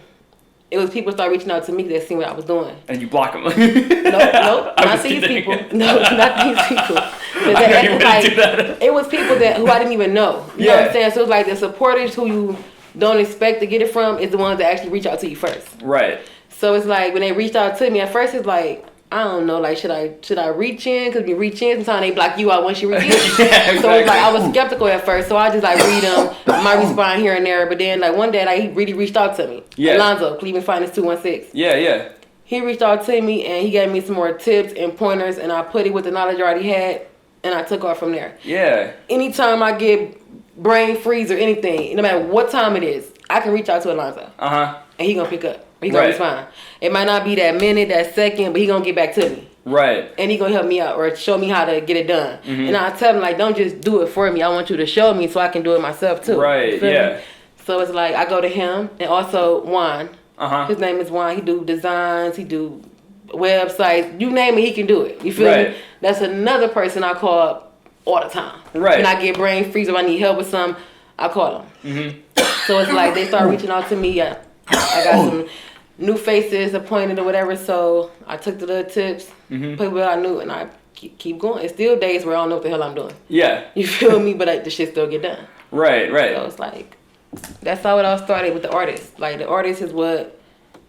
[SPEAKER 2] it was people started reaching out to me that seen what I was doing.
[SPEAKER 1] And you block them.
[SPEAKER 2] Nope, not
[SPEAKER 1] just
[SPEAKER 2] these
[SPEAKER 1] kidding.
[SPEAKER 2] people. No, not these people.
[SPEAKER 1] I know you wouldn't do that.
[SPEAKER 2] It was people who I didn't even know. You know what I'm saying? So it's like the supporters who you don't expect to get it from is the ones that actually reach out to you first.
[SPEAKER 1] Right.
[SPEAKER 2] So it's like when they reached out to me, at first it's like, I don't know, like should I reach in? Because you reach in, sometimes they block you out once you reach in.
[SPEAKER 1] Yeah,
[SPEAKER 2] So it's like I
[SPEAKER 1] exactly.
[SPEAKER 2] was skeptical at first, so I just like read them, might respond here and there. But then like one day, like he really reached out to me.
[SPEAKER 1] Yeah.
[SPEAKER 2] Alonzo, Cleveland Finance 216.
[SPEAKER 1] Yeah, yeah.
[SPEAKER 2] He reached out to me and he gave me some more tips and pointers, and I put it with the knowledge I already had, and I took off from there.
[SPEAKER 1] Yeah.
[SPEAKER 2] Anytime I get brain freeze or anything, no matter what time it is, I can reach out to Alonzo,
[SPEAKER 1] Uh-huh.
[SPEAKER 2] and he gonna pick up. He gonna
[SPEAKER 1] Right.
[SPEAKER 2] respond. It might not be that minute, that second, but he gonna get back to me.
[SPEAKER 1] Right.
[SPEAKER 2] And he gonna help me out or show me how to get it done.
[SPEAKER 1] Mhm.
[SPEAKER 2] And I tell him like, don't just do it for me. I want you to show me so I can do it myself too.
[SPEAKER 1] Right,
[SPEAKER 2] You feel
[SPEAKER 1] yeah.
[SPEAKER 2] me? So it's like I go to him and also Juan.
[SPEAKER 1] Uh-huh.
[SPEAKER 2] His name is Juan. He do designs. He do websites. You name it, he can do it. You feel
[SPEAKER 1] Right.
[SPEAKER 2] me? That's another person I call all the time.
[SPEAKER 1] Right.
[SPEAKER 2] When I get brain freeze or I need help with something, I call them. Mm-hmm. So it's like they start reaching out to me. I got some new faces appointed or whatever, so I took the little tips, put what I knew, and I keep going. It's still days where I don't know what the hell I'm doing.
[SPEAKER 1] Yeah.
[SPEAKER 2] You feel me? But the shit still get done.
[SPEAKER 1] Right.
[SPEAKER 2] So it's like, that's how it all started with the artist. Like, the artist is what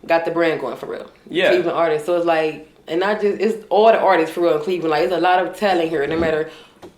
[SPEAKER 2] got the brand going for real.
[SPEAKER 1] Yeah.
[SPEAKER 2] Cleveland artist. So it's like, and not just, it's all the artists for real in Cleveland. Like, there's a lot of talent here, no matter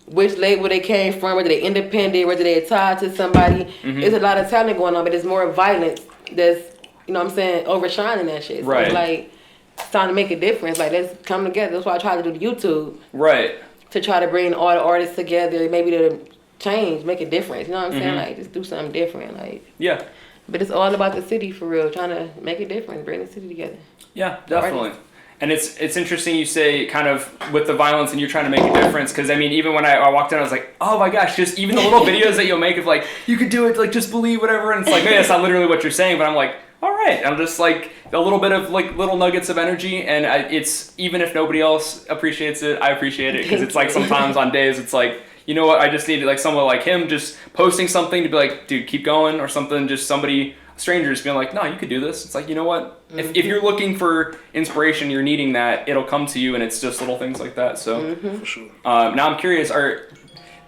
[SPEAKER 2] which label they came from, whether they independent, whether they're tied to somebody. There's a lot of talent going on, but there's more violence that's, you know what I'm saying, overshining that shit. So
[SPEAKER 1] right.
[SPEAKER 2] It's like, it's time to make a difference. Like, let's come together. That's why I try to do the YouTube.
[SPEAKER 1] Right.
[SPEAKER 2] To try to bring all the artists together, maybe to change, make a difference. You know what I'm saying? Like, just do something different. Like,
[SPEAKER 1] yeah.
[SPEAKER 2] But it's all about the city for real, trying to make a difference, bring the city together.
[SPEAKER 1] Yeah, definitely. And it's interesting you say kind of with the violence and you're trying to make a difference, because I mean, even when I walked in, I was like, oh my gosh, just even the little videos that you'll make of like, you could do it, like just believe whatever, and it's like, hey, that's not literally what you're saying, but I'm like, all right, I'm just like a little bit of like little nuggets of energy, and it's, even if nobody else appreciates it, I appreciate it, because it's like sometimes on days it's like, you know what, I just need like someone like him just posting something to be like, dude, keep going, or something, just somebody, strangers being like, no, you could do this. It's like, you know what, if you're looking for inspiration, you're needing that, it'll come to you, and it's just little things like that. So
[SPEAKER 3] for sure.
[SPEAKER 1] Now I'm curious,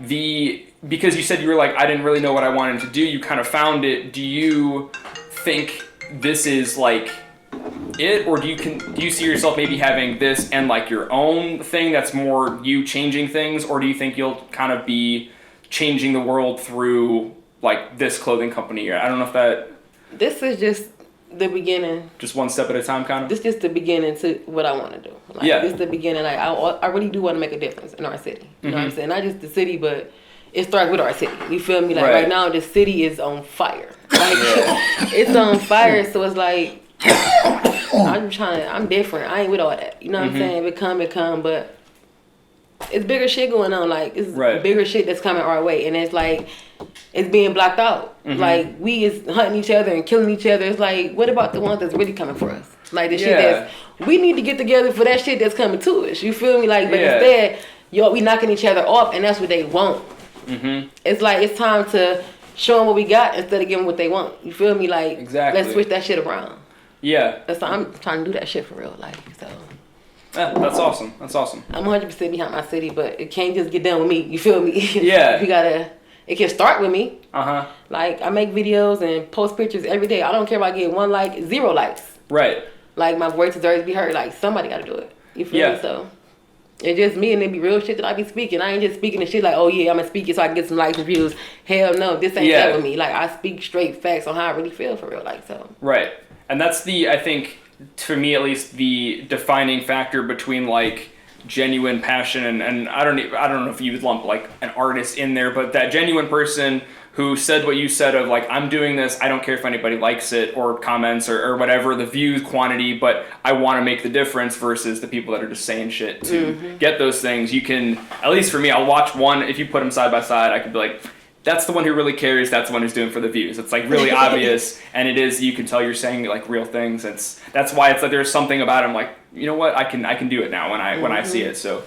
[SPEAKER 1] because you said you were like, I didn't really know what I wanted to do, you kind of found it, do you think this is like it, or do you see yourself maybe having this and like your own thing that's more you changing things, or do you think you'll kind of be changing the world through like this clothing company? I don't know if that...
[SPEAKER 2] This is just the beginning.
[SPEAKER 1] Just one step at a time, kind of?
[SPEAKER 2] This is just the beginning to what I want to do. Like,
[SPEAKER 1] yeah.
[SPEAKER 2] This is the beginning. Like, I really do want to make a difference in our city. You know what I'm saying? Not just the city, but it starts with our city. You feel me? Like, right now, the city is on fire. Like, it's on fire, so it's like, I'm different. I ain't with all that. You know what I'm saying? It come, but it's bigger shit going on. Like, it's bigger shit that's coming our way. And it's like, it's being blocked out. Like, we is hunting each other and killing each other. It's like, what about the ones that's really coming for us? Like, the shit that's, we need to get together for that shit that's coming to us. You feel me? Like, but instead, we knocking each other off, and that's what they want. It's like, it's time to show them what we got instead of giving them what they want. You feel me? Like, let's switch that shit around.
[SPEAKER 1] Yeah.
[SPEAKER 2] I'm trying to do that shit for real. Like, so.
[SPEAKER 1] Yeah, that's awesome. That's awesome.
[SPEAKER 2] I'm 100% behind my city, but it can't just get done with me. You feel me?
[SPEAKER 1] Yeah.
[SPEAKER 2] It can start with me.
[SPEAKER 1] Uh-huh.
[SPEAKER 2] Like, I make videos and post pictures every day. I don't care if I get 1 like, 0 likes.
[SPEAKER 1] Right.
[SPEAKER 2] Like, my voice deserves to be heard. Like, somebody got to do it. You feel me? So, it's just me, and it be real shit that I be speaking. I ain't just speaking the shit like, oh yeah, I'm going to speak it so I can get some likes and views. Hell no, this ain't that with me. Like, I speak straight facts on how I really feel for real. Like, so.
[SPEAKER 1] Right. And that's I think, for me at least, the defining factor between like genuine passion and I don't know if you would lump like an artist in there, but that genuine person who said what you said of like, I'm doing this, I don't care if anybody likes it or comments or whatever, the views quantity, but I want to make the difference, versus the people that are just saying shit to get those things. You can, at least for me, I'll watch one, if you put them side by side, I could be like, that's the one who really cares, that's the one who's doing for the views. It's like really obvious, and it is, you can tell you're saying like real things. That's why it's like there's something about it, I'm like, you know what, I can do it now when I see it. So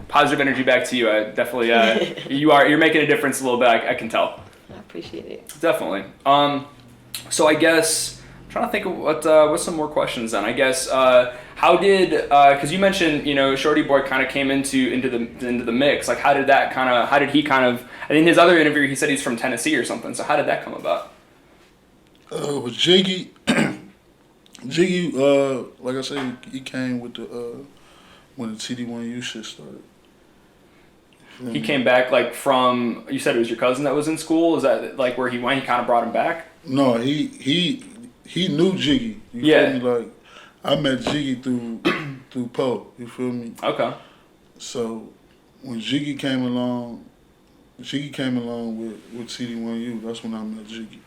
[SPEAKER 1] positive energy back to you. I definitely you're making a difference a little bit, I can tell.
[SPEAKER 2] I appreciate it.
[SPEAKER 1] Definitely. So I guess I'm trying to think of what's some more questions then. I guess how did because you mentioned, you know, Shorty Boy kind of came into the mix. Like, how did he kind of, I think in his other interview he said he's from Tennessee or something. So how did that come about?
[SPEAKER 3] With Jiggy, like I said, he came with the when the TD1U shit started.
[SPEAKER 1] He came back like from, you said it was your cousin that was in school. Is that like where he went? He kind of brought him back.
[SPEAKER 3] No, he knew Jiggy. You feel me? Like, I met Jiggy through Poe. You feel me?
[SPEAKER 1] Okay.
[SPEAKER 3] So when Jiggy came along with TD1U. That's when I met Jiggy.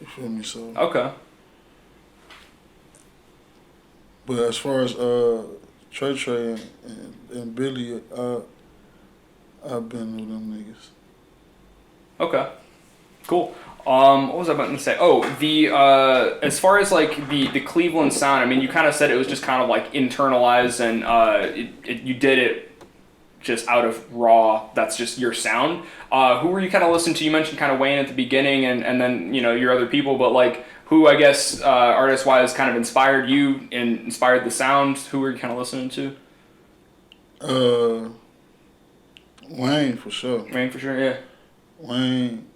[SPEAKER 3] You feel me? So
[SPEAKER 1] okay.
[SPEAKER 3] But as far as Trey and Billy, I've been with them niggas.
[SPEAKER 1] Okay. Cool. What was I about to say? Oh, as far as like the Cleveland sound, I mean, you kind of said it was just kind of like internalized, and you did it just out of raw, that's just your sound. Who were you kind of listening to? You mentioned kind of Wayne at the beginning, and then your other people, but like who, I guess, artist wise kind of inspired you and inspired the sound? Who were you kind of listening to?
[SPEAKER 3] Wayne for sure.
[SPEAKER 1] Wayne for sure, yeah.
[SPEAKER 3] Wayne,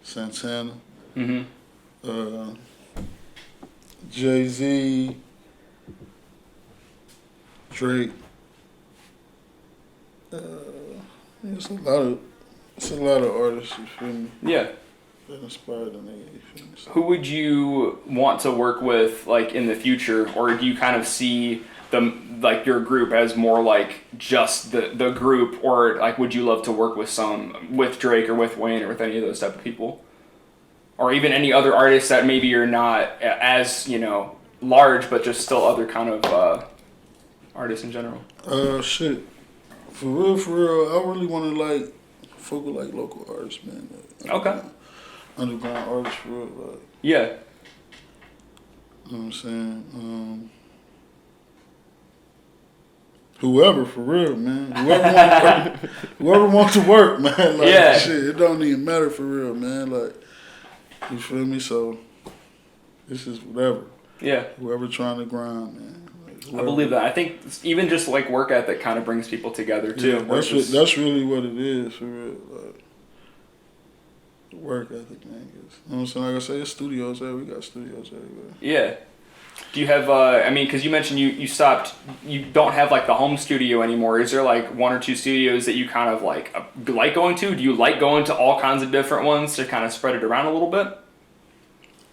[SPEAKER 3] Santana, Jay-Z, Drake. It's a lot of artists, you feel me?
[SPEAKER 1] Yeah.
[SPEAKER 3] That inspired the nigga, you feel me? So.
[SPEAKER 1] Who would you want to work with, like, in the future, or do you kind of see your group as more like just the group, or like would you love to work with Drake or with Wayne or with any of those type of people, or even any other artists that maybe you're not as large but just still other kind of artists in general?
[SPEAKER 3] Shit, for real, I really want to like fuck with like local artists, man.
[SPEAKER 1] Okay.
[SPEAKER 3] Underground artists, for real, like.
[SPEAKER 1] Yeah.
[SPEAKER 3] You know what I'm saying? Whoever, for real, man. Whoever wants to work, man. Like,
[SPEAKER 1] yeah.
[SPEAKER 3] Shit, it don't even matter, for real, man. Like, you feel me? So, this is whatever.
[SPEAKER 1] Yeah.
[SPEAKER 3] Whoever trying to grind, man. Like,
[SPEAKER 1] I believe that. I think even just like work ethic kind of brings people together too.
[SPEAKER 3] Yeah, that's really what it is, for real. Like, work ethic, man. You know what I'm saying? Like I say, it's studios there. We got studios everywhere.
[SPEAKER 1] Yeah. Do you have, because you mentioned you don't have like the home studio anymore. Is there like one or two studios that you kind of like going to? Do you like going to all kinds of different ones to kind of spread it around a little bit?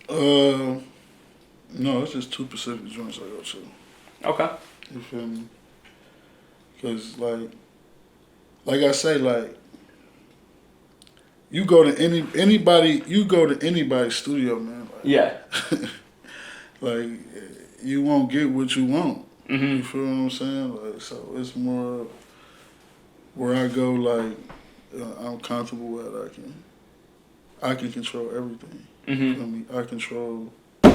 [SPEAKER 3] No, it's just two Pacific joints I go to.
[SPEAKER 1] Okay.
[SPEAKER 3] You feel me? Because like I say, like, you go to anybody's studio, man. Like,
[SPEAKER 1] yeah.
[SPEAKER 3] Like, you won't get what you want.
[SPEAKER 1] Mm-hmm.
[SPEAKER 3] You feel what I'm saying? Like, so it's more where I go, like, I'm comfortable with. I can control everything.
[SPEAKER 1] Mm-hmm.
[SPEAKER 3] You feel me? I control. You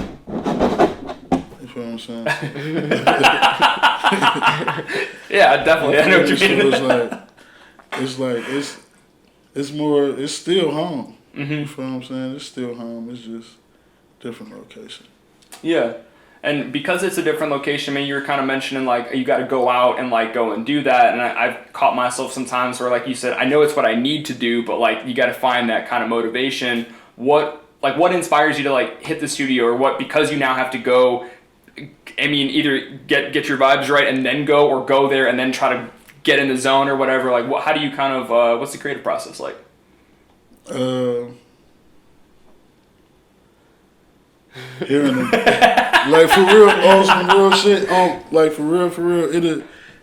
[SPEAKER 3] feel what I'm saying?
[SPEAKER 1] Yeah, definitely. I know what you mean.
[SPEAKER 3] So it's more. It's still home.
[SPEAKER 1] Mm-hmm.
[SPEAKER 3] You feel what I'm saying? It's still home. It's just different location.
[SPEAKER 1] Yeah. And because it's a different location, I mean, you were kind of mentioning, like, you got to go out and, like, go and do that. And I've caught myself sometimes where, like you said, I know it's what I need to do, but, like, you got to find that kind of motivation. What inspires you to, like, hit the studio, or what, because you now have to go, I mean, either get your vibes right and then go, or go there and then try to get in the zone or whatever. Like, how do you kind of, what's the creative process like?
[SPEAKER 3] Hearing them, like, for real, on some real shit, like, for real,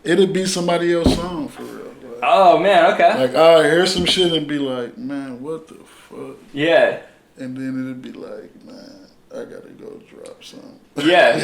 [SPEAKER 3] it'll be somebody else's song, for real. Like,
[SPEAKER 1] oh man, okay.
[SPEAKER 3] Like, I'll hear some shit and be like, man, what the fuck?
[SPEAKER 1] Yeah.
[SPEAKER 3] And then it'll be like, man, I gotta go drop something.
[SPEAKER 1] Yeah,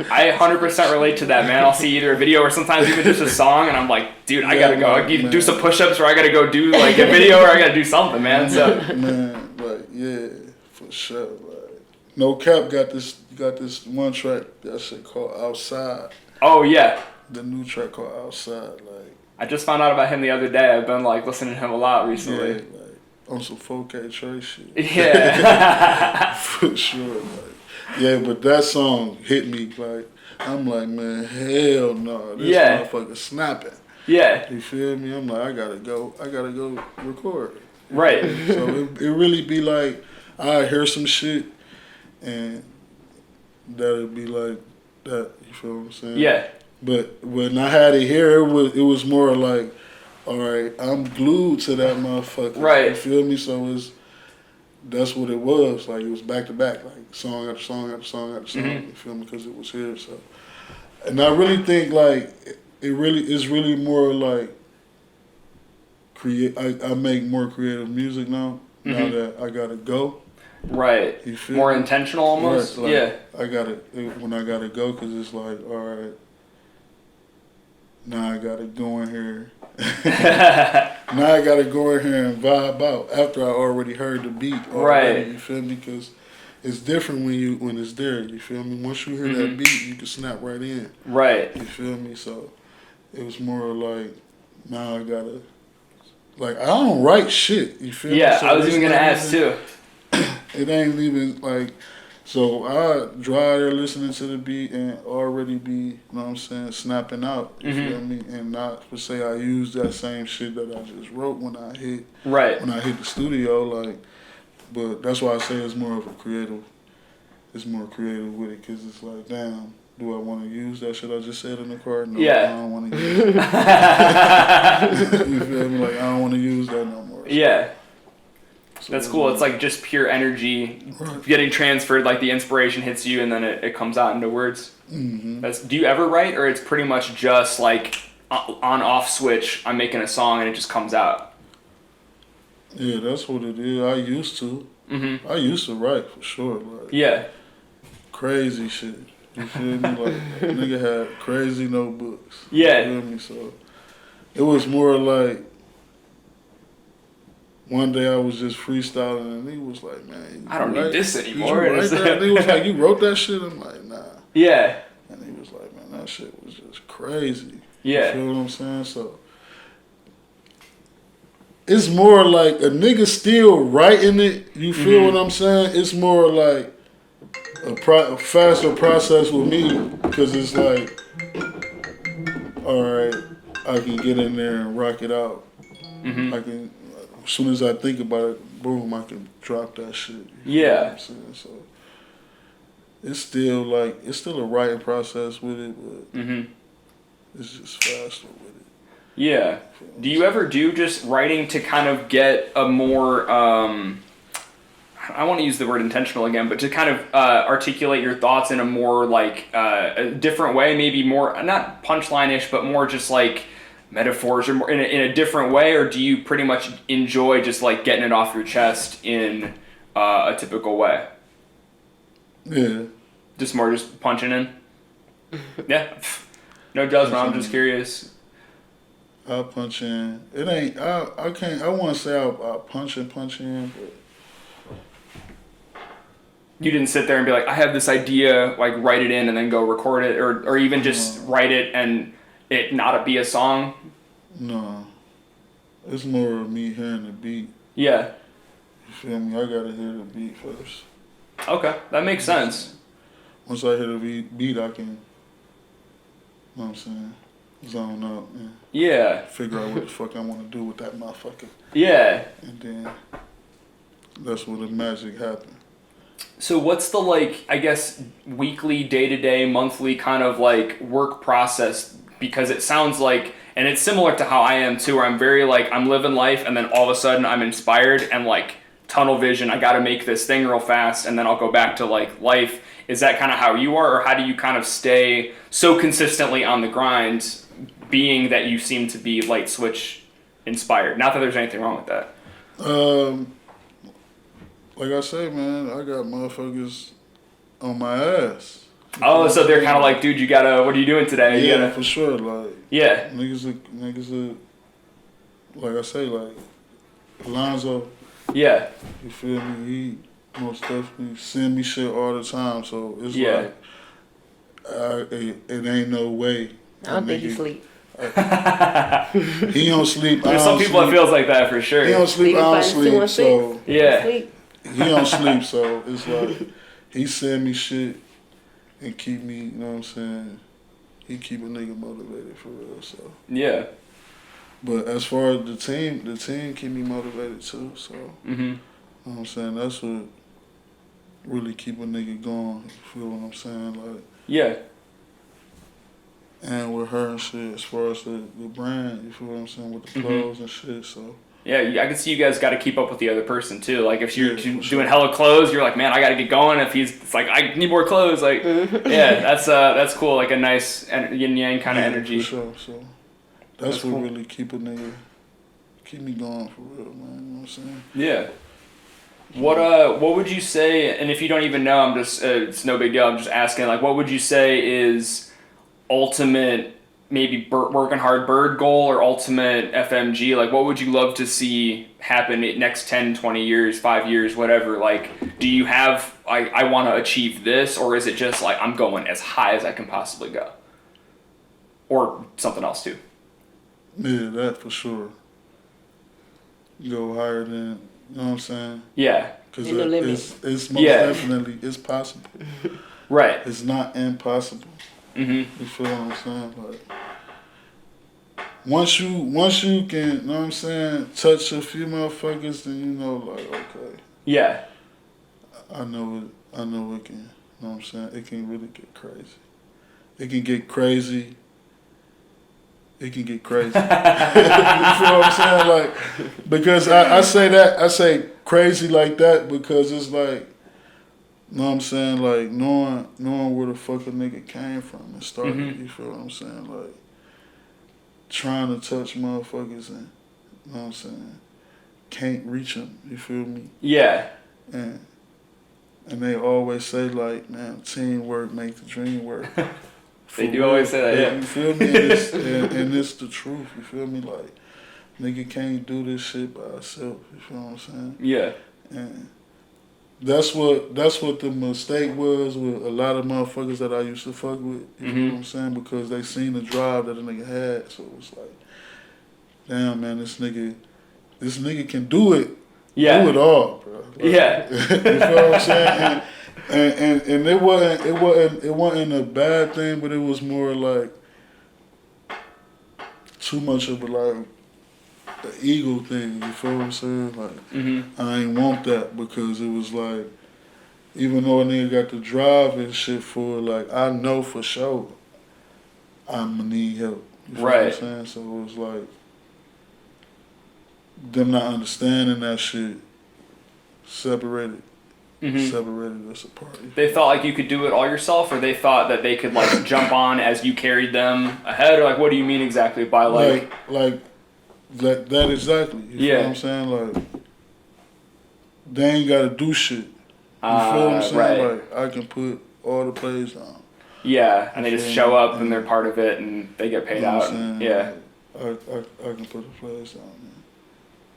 [SPEAKER 1] I 100% relate to that, man. I'll see either a video or sometimes even just a song, and I'm like, dude, I gotta go. I either do some push-ups, or I gotta go do like a video, or I gotta do something, man. So
[SPEAKER 3] man, like, yeah, for sure. Like, No Cap got this one track, that shit called Outside.
[SPEAKER 1] Oh yeah,
[SPEAKER 3] the new track called Outside. Like,
[SPEAKER 1] I just found out about him the other day. I've been like listening to him a lot recently.
[SPEAKER 3] Yeah, like on some 4K Trey shit.
[SPEAKER 1] Yeah,
[SPEAKER 3] for sure. Like, yeah, but that song hit me. Like, I'm like, man, hell no, this motherfucker snapping.
[SPEAKER 1] Yeah,
[SPEAKER 3] you feel me? I'm like, I gotta go record.
[SPEAKER 1] Right.
[SPEAKER 3] So it really be like, I hear some shit, and that'd be like that. You feel what I'm saying?
[SPEAKER 1] Yeah.
[SPEAKER 3] But when I had it here, it was more like, all right, I'm glued to that motherfucker.
[SPEAKER 1] Right.
[SPEAKER 3] You feel me? So that's what it was. Like, it was back to back, like song after song after song after song.
[SPEAKER 1] Mm-hmm.
[SPEAKER 3] You feel me? Because it was here. So, and I really think like it's really more like I make more creative music now. Mm-hmm. Now that I gotta go.
[SPEAKER 1] Right.
[SPEAKER 3] You feel
[SPEAKER 1] more
[SPEAKER 3] me?
[SPEAKER 1] intentional almost.
[SPEAKER 3] Right, like,
[SPEAKER 1] yeah.
[SPEAKER 3] When I gotta go, because it's like, all right, now I gotta go in here. Now I gotta go in here and vibe out after I already heard the beat. Already,
[SPEAKER 1] right.
[SPEAKER 3] You feel me? Because it's different when it's there. You feel me? Once you hear
[SPEAKER 1] mm-hmm.
[SPEAKER 3] that beat, you can snap right in.
[SPEAKER 1] Right.
[SPEAKER 3] You feel me? So it was more like now I gotta, like, I don't write shit. You feel me?
[SPEAKER 1] Yeah,
[SPEAKER 3] So
[SPEAKER 1] I was even
[SPEAKER 3] it's
[SPEAKER 1] gonna
[SPEAKER 3] not
[SPEAKER 1] ask
[SPEAKER 3] even-
[SPEAKER 1] too.
[SPEAKER 3] It ain't even like, so I drive there listening to the beat and already be, you know what I'm saying, snapping out. You feel me? And not to say I use that same shit that I just wrote when I hit the studio, like. But that's why I say it's more of a creative. It's more creative with it because it's like, damn, do I want to use that shit I just said in the car? No,
[SPEAKER 1] Yeah.
[SPEAKER 3] I don't want to use it. You feel me? Like, I don't want to use that no more. So.
[SPEAKER 1] Yeah.
[SPEAKER 3] So
[SPEAKER 1] That's cool. It's like just pure energy getting transferred. Like the inspiration hits you, and then it comes out into words.
[SPEAKER 3] Mm-hmm.
[SPEAKER 1] Do you ever write, or it's pretty much just like on-off switch? I'm making a song, and it just comes out.
[SPEAKER 3] Yeah, that's what it is. I used to.
[SPEAKER 1] Mm-hmm.
[SPEAKER 3] I used to write for sure. Like,
[SPEAKER 1] Yeah.
[SPEAKER 3] crazy shit. You feel me? Like, nigga had crazy notebooks.
[SPEAKER 1] Yeah.
[SPEAKER 3] You feel me? So it was more like. One day I was just freestyling and he was like, man,
[SPEAKER 1] I don't need this anymore.
[SPEAKER 3] Did you write that? And he was like, you wrote that shit? I'm like, nah.
[SPEAKER 1] Yeah.
[SPEAKER 3] And he was like, man, that shit was just crazy.
[SPEAKER 1] Yeah.
[SPEAKER 3] You feel what I'm saying? So it's more like a nigga still writing it. You feel what I'm saying? It's more like a faster process with me because it's like, all right, I can get in there and rock it out.
[SPEAKER 1] Mm-hmm.
[SPEAKER 3] I can. As soon as I think about it, boom, I can drop that shit.
[SPEAKER 1] Yeah.
[SPEAKER 3] What I'm saying? So it's still a writing process with it, but it's just faster with it.
[SPEAKER 1] Yeah. Do you ever do just writing to kind of get a more, I want to use the word intentional again, but to kind of articulate your thoughts in a more like a different way, maybe more, not punchline-ish, but more just like metaphors or more in a different way, or do you pretty much enjoy just like getting it off your chest in a typical way?
[SPEAKER 3] Yeah.
[SPEAKER 1] Just more just punching in? Yeah. No judgment, I'm just curious.
[SPEAKER 3] I'll punch in. It ain't, I can't, I want to say I'll punch in, but.
[SPEAKER 1] You didn't sit there and be like, I have this idea, like write it in and then go record it, or even just write it and it not be a song?
[SPEAKER 3] No. It's more of me hearing the beat.
[SPEAKER 1] Yeah.
[SPEAKER 3] You feel me? I gotta hear the beat first.
[SPEAKER 1] Okay, that makes sense.
[SPEAKER 3] Once I hear the beat, I can, you know what I'm saying, zone out and figure out what the fuck I want to do with that motherfucker.
[SPEAKER 1] Yeah.
[SPEAKER 3] And then that's where the magic happens.
[SPEAKER 1] So what's the, like, I guess, weekly, day-to-day, monthly kind of, like, work process? Because it sounds like, and it's similar to how I am, too, where I'm very, like, I'm living life, and then all of a sudden I'm inspired, and, like, tunnel vision, I gotta make this thing real fast, and then I'll go back to, like, life. Is that kind of how you are, or how do you kind of stay so consistently on the grind, being that you seem to be light switch inspired? Not that there's anything wrong with that.
[SPEAKER 3] Like I say, man, I got motherfuckers on my ass.
[SPEAKER 1] Oh, so they're kind of like, dude, you gotta, what are you doing today?
[SPEAKER 3] Yeah,
[SPEAKER 1] you gotta...
[SPEAKER 3] for sure. Like,
[SPEAKER 1] yeah.
[SPEAKER 3] Niggas are, like I say, like, Alonzo.
[SPEAKER 1] Yeah.
[SPEAKER 3] You feel me? He most definitely send me shit all the time. So it's
[SPEAKER 1] Yeah.
[SPEAKER 3] like, it ain't no way.
[SPEAKER 2] I don't think he sleep.
[SPEAKER 3] He don't sleep.
[SPEAKER 1] There's some people that feels like that for sure.
[SPEAKER 3] He don't sleep. I don't sleep. So
[SPEAKER 1] yeah.
[SPEAKER 3] he don't sleep. So it's like he send me shit and keep me. You know what I'm saying? He keep a nigga motivated for real. So
[SPEAKER 1] yeah.
[SPEAKER 3] But as far as the team keep me motivated too. So
[SPEAKER 1] mm-hmm.
[SPEAKER 3] You know what I'm saying? That's what really keep a nigga going. You feel what I'm saying? Like
[SPEAKER 1] yeah.
[SPEAKER 3] And with her and shit, as far as the brand, you feel what I'm saying, with the clothes and shit, so.
[SPEAKER 1] Yeah, I can see you guys got to keep up with the other person, too. Like, if you're doing hella clothes, you're like, man, I got to get going. If it's like, I need more clothes, like, yeah, that's cool. Like, a nice yin-yang kind of energy.
[SPEAKER 3] For sure, so. That's what cool. Really keep me going for real, man, you know what I'm saying?
[SPEAKER 1] Yeah. What would you say, and if you don't even know, I'm just, it's no big deal, I'm just asking, like, what would you say is ultimate maybe working hard bird goal or ultimate FMG? Like, what would you love to see happen in next 10, 20 years, 5 years, whatever? Like, do you have, I want to achieve this, or is it just like I'm going as high as I can possibly go? Or something else too?
[SPEAKER 3] Yeah, that for sure. You go higher than, you know what I'm saying?
[SPEAKER 1] Yeah.
[SPEAKER 3] Because
[SPEAKER 2] In the limit.
[SPEAKER 3] it's most definitely, it's possible.
[SPEAKER 1] Right.
[SPEAKER 3] It's not impossible.
[SPEAKER 1] Mm-hmm.
[SPEAKER 3] You feel what I'm saying? Like, once you can, you know what I'm saying, touch a few motherfuckers, then you know, like, okay.
[SPEAKER 1] Yeah.
[SPEAKER 3] I know it can, you know what I'm saying? It can really get crazy. It can get crazy. It can get crazy. You feel what I'm saying? Like, because I say crazy like that because it's like, you know what I'm saying? Like, knowing where the fuck a nigga came from and started, you feel what I'm saying? Like, trying to touch motherfuckers and, you know what I'm saying? Can't reach them, you feel me?
[SPEAKER 1] Yeah.
[SPEAKER 3] And they always say, like, man, teamwork make the dream work.
[SPEAKER 1] They do always say that, yeah.
[SPEAKER 3] You feel me? And it's the truth, you feel me? Like, nigga can't do this shit by himself, you feel what I'm saying?
[SPEAKER 1] Yeah.
[SPEAKER 3] And that's what the mistake was with a lot of motherfuckers that I used to fuck with, you know what I'm saying? Because they seen the drive that a nigga had, so it was like, damn, man, this nigga can do it.
[SPEAKER 1] Yeah.
[SPEAKER 3] Do it all, bro. Like,
[SPEAKER 1] Yeah.
[SPEAKER 3] You feel what I'm saying? And it wasn't a bad thing, but it was more like too much of a like the ego thing. You feel what I'm saying? Like I ain't want that because it was like even though a nigga got the drive and shit for it, like I know for sure I'm gonna need help. You feel what I'm saying? So it was like them not understanding that shit separated us apart.
[SPEAKER 1] They thought like you could do it all yourself, or they thought that they could like jump on as you carried them ahead, or like what do you mean exactly by like
[SPEAKER 3] that exactly? You feel what I'm saying? Like they ain't gotta do shit. You feel what I'm saying?
[SPEAKER 1] Right.
[SPEAKER 3] Like I can put all the plays on.
[SPEAKER 1] Yeah, and they just show up and they're part of it and they get paid out. And, yeah.
[SPEAKER 3] Like, I can put the plays on.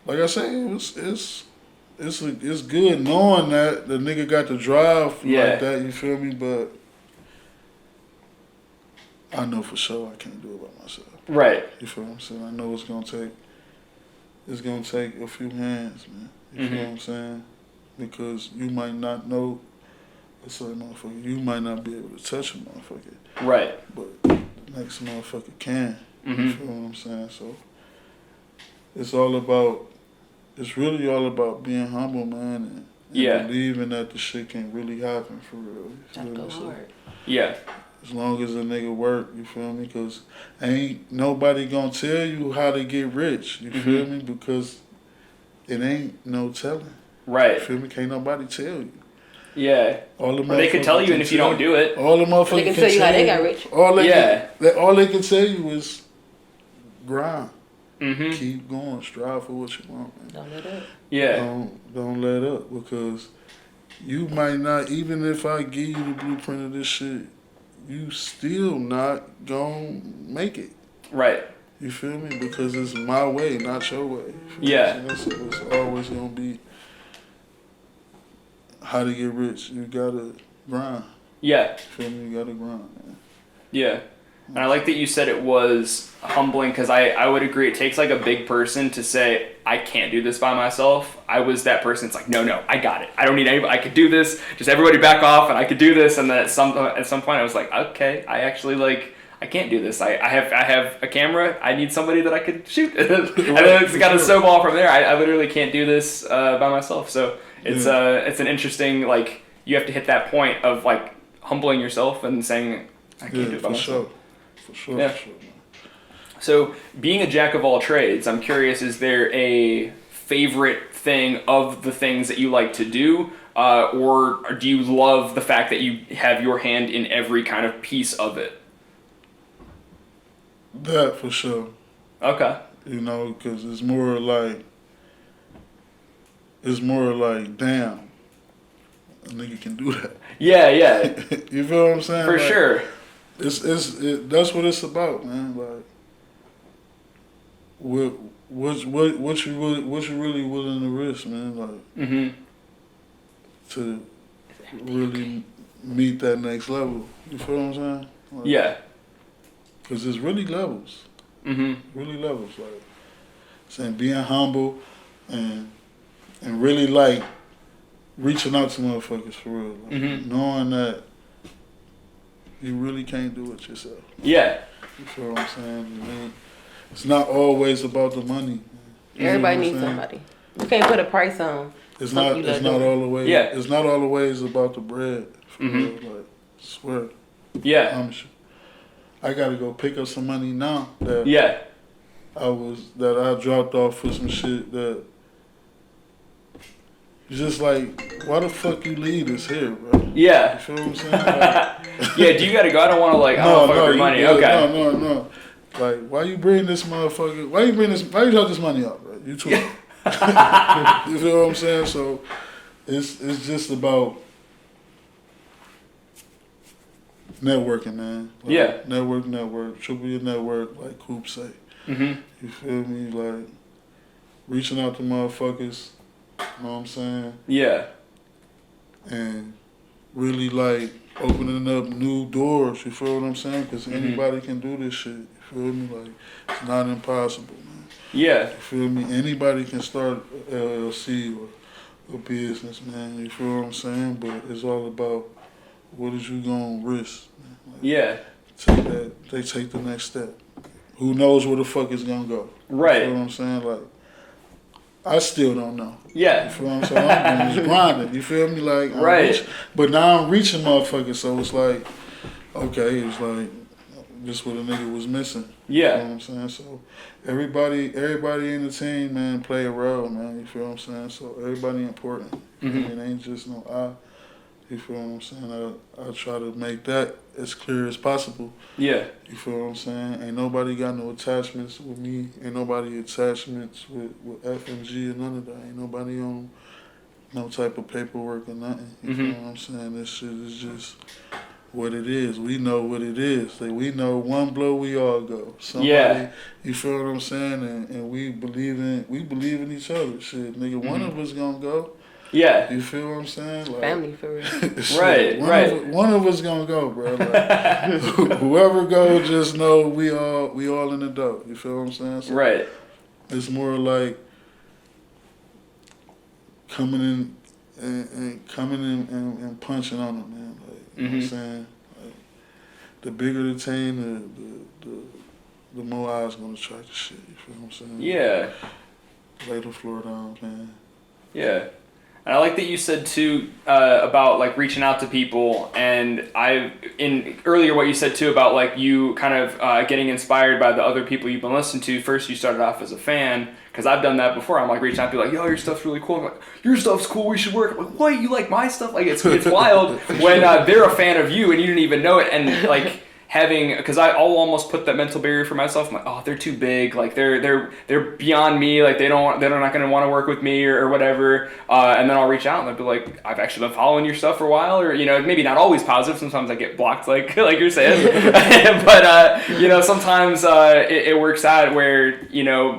[SPEAKER 3] Like I say, it's good knowing that the nigga got the drive like that, you feel me? But I know for sure I can't do it by myself.
[SPEAKER 1] Right.
[SPEAKER 3] You feel what I'm saying? I know it's gonna take a few hands, man. You feel what I'm saying? Because you might not know a certain motherfucker. You might not be able to touch a motherfucker.
[SPEAKER 1] Right.
[SPEAKER 3] But the next motherfucker can. You feel what I'm saying? So it's really all about being humble, man, and believing that the shit can really happen for real. You feel me? So,
[SPEAKER 1] yeah.
[SPEAKER 3] as long as a nigga work, you feel me? Because ain't nobody gonna tell you how to get rich, you feel me? Because it ain't no telling.
[SPEAKER 1] Right.
[SPEAKER 3] You feel me? Can't nobody tell you.
[SPEAKER 1] Yeah. Or they could tell you, and if you don't do it,
[SPEAKER 3] all the motherfuckers
[SPEAKER 2] they can tell you how they got rich.
[SPEAKER 3] All they can tell you is grind. Keep going. Strive for what you want, man.
[SPEAKER 2] Don't let up.
[SPEAKER 1] Yeah.
[SPEAKER 3] Don't let up because you might not. Even if I give you the blueprint of this shit, you still not gonna make it.
[SPEAKER 1] Right.
[SPEAKER 3] You feel me? Because it's my way, not your way.
[SPEAKER 1] Yeah.
[SPEAKER 3] So it's always gonna be how to get rich. You gotta grind.
[SPEAKER 1] Yeah.
[SPEAKER 3] You feel me? You gotta grind, man.
[SPEAKER 1] Yeah. And I like that you said it was humbling because I would agree. It takes like a big person to say, I can't do this by myself. I was that person. It's like, no, I got it. I don't need anybody. I could do this. Just everybody back off and I could do this. And then at some point I was like, okay, I actually I can't do this. I have a camera. I need somebody that I could shoot. And then it's got a snowball from there. I literally can't do this by myself. So it's an interesting, like, you have to hit that point of like humbling yourself and saying, I can't do it by myself.
[SPEAKER 3] For sure.
[SPEAKER 1] Yeah. So, being a jack of all trades, I'm curious, is there a favorite thing of the things that you like to do? Or do you love the fact that you have your hand in every kind of piece of it?
[SPEAKER 3] That for sure.
[SPEAKER 1] Okay.
[SPEAKER 3] You know, because it's more like, damn, a nigga can do that.
[SPEAKER 1] Yeah.
[SPEAKER 3] You feel what I'm saying?
[SPEAKER 1] For sure.
[SPEAKER 3] That's what it's about, man. Like, what you really willing to risk, man? Like, to really meet that next level. You feel what I'm saying? Like,
[SPEAKER 1] yeah.
[SPEAKER 3] Because there's really levels. Really levels, like saying being humble and really like reaching out to motherfuckers for real, like, knowing that you really can't do it yourself.
[SPEAKER 1] Yeah.
[SPEAKER 3] You feel what I'm saying? I mean, it's not always about the money.
[SPEAKER 2] Everybody needs somebody. You can't put a price on.
[SPEAKER 3] It's not all the way.
[SPEAKER 1] Yeah.
[SPEAKER 3] It's not all the ways about the bread. For real, like, I swear.
[SPEAKER 1] Yeah.
[SPEAKER 3] I promise you. I gotta go pick up some money now that I dropped off for some shit that just like, why the fuck you leave this here, bro?
[SPEAKER 1] Yeah.
[SPEAKER 3] You feel what I'm saying? Like,
[SPEAKER 1] yeah, do you gotta go? I don't wanna like, I don't fuck your money.
[SPEAKER 3] Good.
[SPEAKER 1] Okay.
[SPEAKER 3] No. Like, why you bring this motherfucker, why you drop this money out, bro? You too. You feel what I'm saying? So it's just about networking, man. Like, network. Triple your network, like Coop say. You feel me? Like, reaching out to motherfuckers, you know what I'm saying?
[SPEAKER 1] Yeah.
[SPEAKER 3] And really, like, opening up new doors, you feel what I'm saying? Because anybody can do this shit, you feel me? Like, it's not impossible, man.
[SPEAKER 1] Yeah.
[SPEAKER 3] You feel me? Anybody can start a LLC or a business, man. You feel what I'm saying? But it's all about what is you gonna risk, man. Like, they take the next step. Who knows where the fuck it's gonna go?
[SPEAKER 1] Right.
[SPEAKER 3] You feel what I'm saying? Like, I still don't know.
[SPEAKER 1] Yeah.
[SPEAKER 3] You feel what I'm saying? I'm just grinding. You feel me? Like, but now I'm reaching motherfuckers, so it's like, okay, it's like, just what a nigga was missing.
[SPEAKER 1] Yeah.
[SPEAKER 3] You know what I'm saying? So everybody in the team, man, play a role, man. You feel what I'm saying? So everybody important. It ain't just no I. You feel what I'm saying? I try to make that as clear as possible. Yeah. You feel what I'm saying? Ain't nobody got no attachments with me. Ain't nobody attachments with FMG or none of that. Ain't nobody on no type of paperwork or nothing. You feel what I'm saying? This shit is just what it is. We know what it is. Like, we know one blow, we all go. Somebody, you feel what I'm saying? And we believe in each other. Shit, nigga, one of us gonna go. Yeah. You feel what I'm saying? Like,
[SPEAKER 2] family for real.
[SPEAKER 3] Shit, one of us gonna go, bro. Like, whoever goes, just know we all in the dope. You feel what I'm saying? So it's more like coming in and punching on them, man. Like, you know what I'm saying? Like, the bigger the team, the more eyes gonna attract the shit. You feel what I'm saying? Yeah. Lay the floor down, man.
[SPEAKER 1] Yeah. And I like that you said too about like reaching out to people, and earlier what you said too about like you kind of getting inspired by the other people you've been listening to. First you started off as a fan, because I've done that before. I'm like reaching out to people like, yo, your stuff's really cool. I'm like, your stuff's cool, we should work. I'm like, what, you like my stuff? Like it's wild when they're a fan of you and you didn't even know it, and like because I'll almost put that mental barrier for myself. I'm like, oh, they're too big. Like they're beyond me. Like they're not going to want to work with me or whatever. And then I'll reach out and I'll be like, I've actually been following your stuff for a while, or maybe not always positive. Sometimes I get blocked, like you're saying. But sometimes it works out where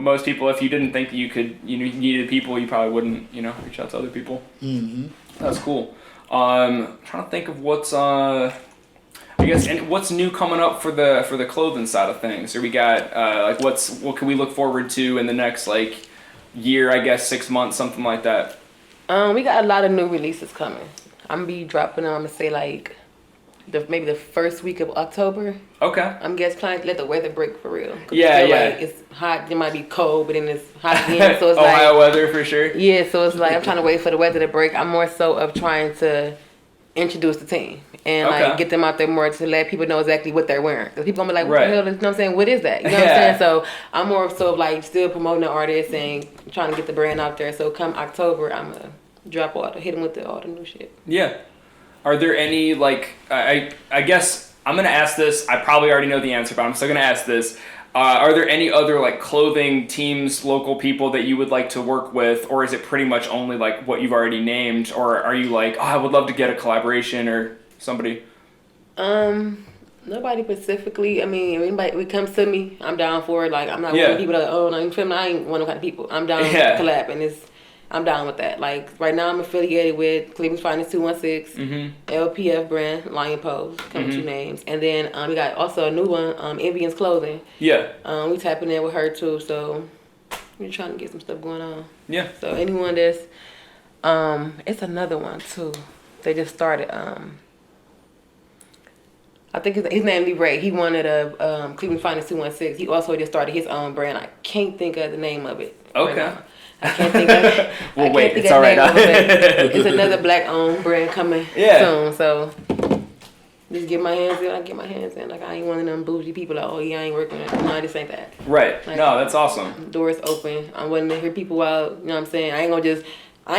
[SPEAKER 1] most people, if you didn't think that you needed people, you probably wouldn't reach out to other people. That's cool. I'm trying to think of what's I guess, and what's new coming up for the clothing side of things? Or we got what can we look forward to in the next like year? I guess 6 months, something like that.
[SPEAKER 2] We got a lot of new releases coming. I'm gonna be dropping them. I'm gonna say like maybe the first week of October. Okay. I'm trying to let the weather break for real.
[SPEAKER 1] Yeah.
[SPEAKER 2] Like it's hot. It might be cold, but then it's hot again. So it's
[SPEAKER 1] Ohio weather for sure.
[SPEAKER 2] Yeah. So it's like I'm trying to wait for the weather to break. I'm more so of trying to introduce the team and like get them out there more to let people know exactly what they're wearing. Because people gonna be like, what the hell? You know what I'm saying? What is that? You know what I'm saying? So I'm more so like still promoting the artists and trying to get the brand out there. So come October, I'm gonna hit them with all the new shit. Yeah.
[SPEAKER 1] Are there any like I guess I'm gonna ask this. I probably already know the answer, but I'm still gonna ask this. Are there any other like clothing teams, local people that you would like to work with, or is it pretty much only like what you've already named, or are you like, I would love to get a collaboration or somebody?
[SPEAKER 2] Nobody specifically. I mean, if anybody comes to me, I'm down for it. Like I'm not one of the people that I ain't one of the kind of people. I'm down to collab, and I'm down with that. Like right now, I'm affiliated with Cleveland's Finest 216, LPF brand, Lion Pose, coming two names, and then we got also a new one, Envian's Clothing.
[SPEAKER 1] Yeah.
[SPEAKER 2] We tapping in with her too, so we're trying to get some stuff going on.
[SPEAKER 1] Yeah.
[SPEAKER 2] So anyone that's, it's another one too. They just started. I think his name Lee Ray. He wanted a Cleveland Finest 216. He also just started his own brand. I can't think of the name of it.
[SPEAKER 1] Okay.
[SPEAKER 2] Right now. I can't think of it.
[SPEAKER 1] Well, wait, it's all right now.
[SPEAKER 2] It's another black-owned brand coming soon. So just get my hands in. I get my hands in. Like I ain't one of them bougie people. Like, oh yeah, I ain't working. No, this ain't that.
[SPEAKER 1] Right.
[SPEAKER 2] Like,
[SPEAKER 1] no, that's awesome.
[SPEAKER 2] Doors open. I'm willing to hear people out. You know what I'm saying? I ain't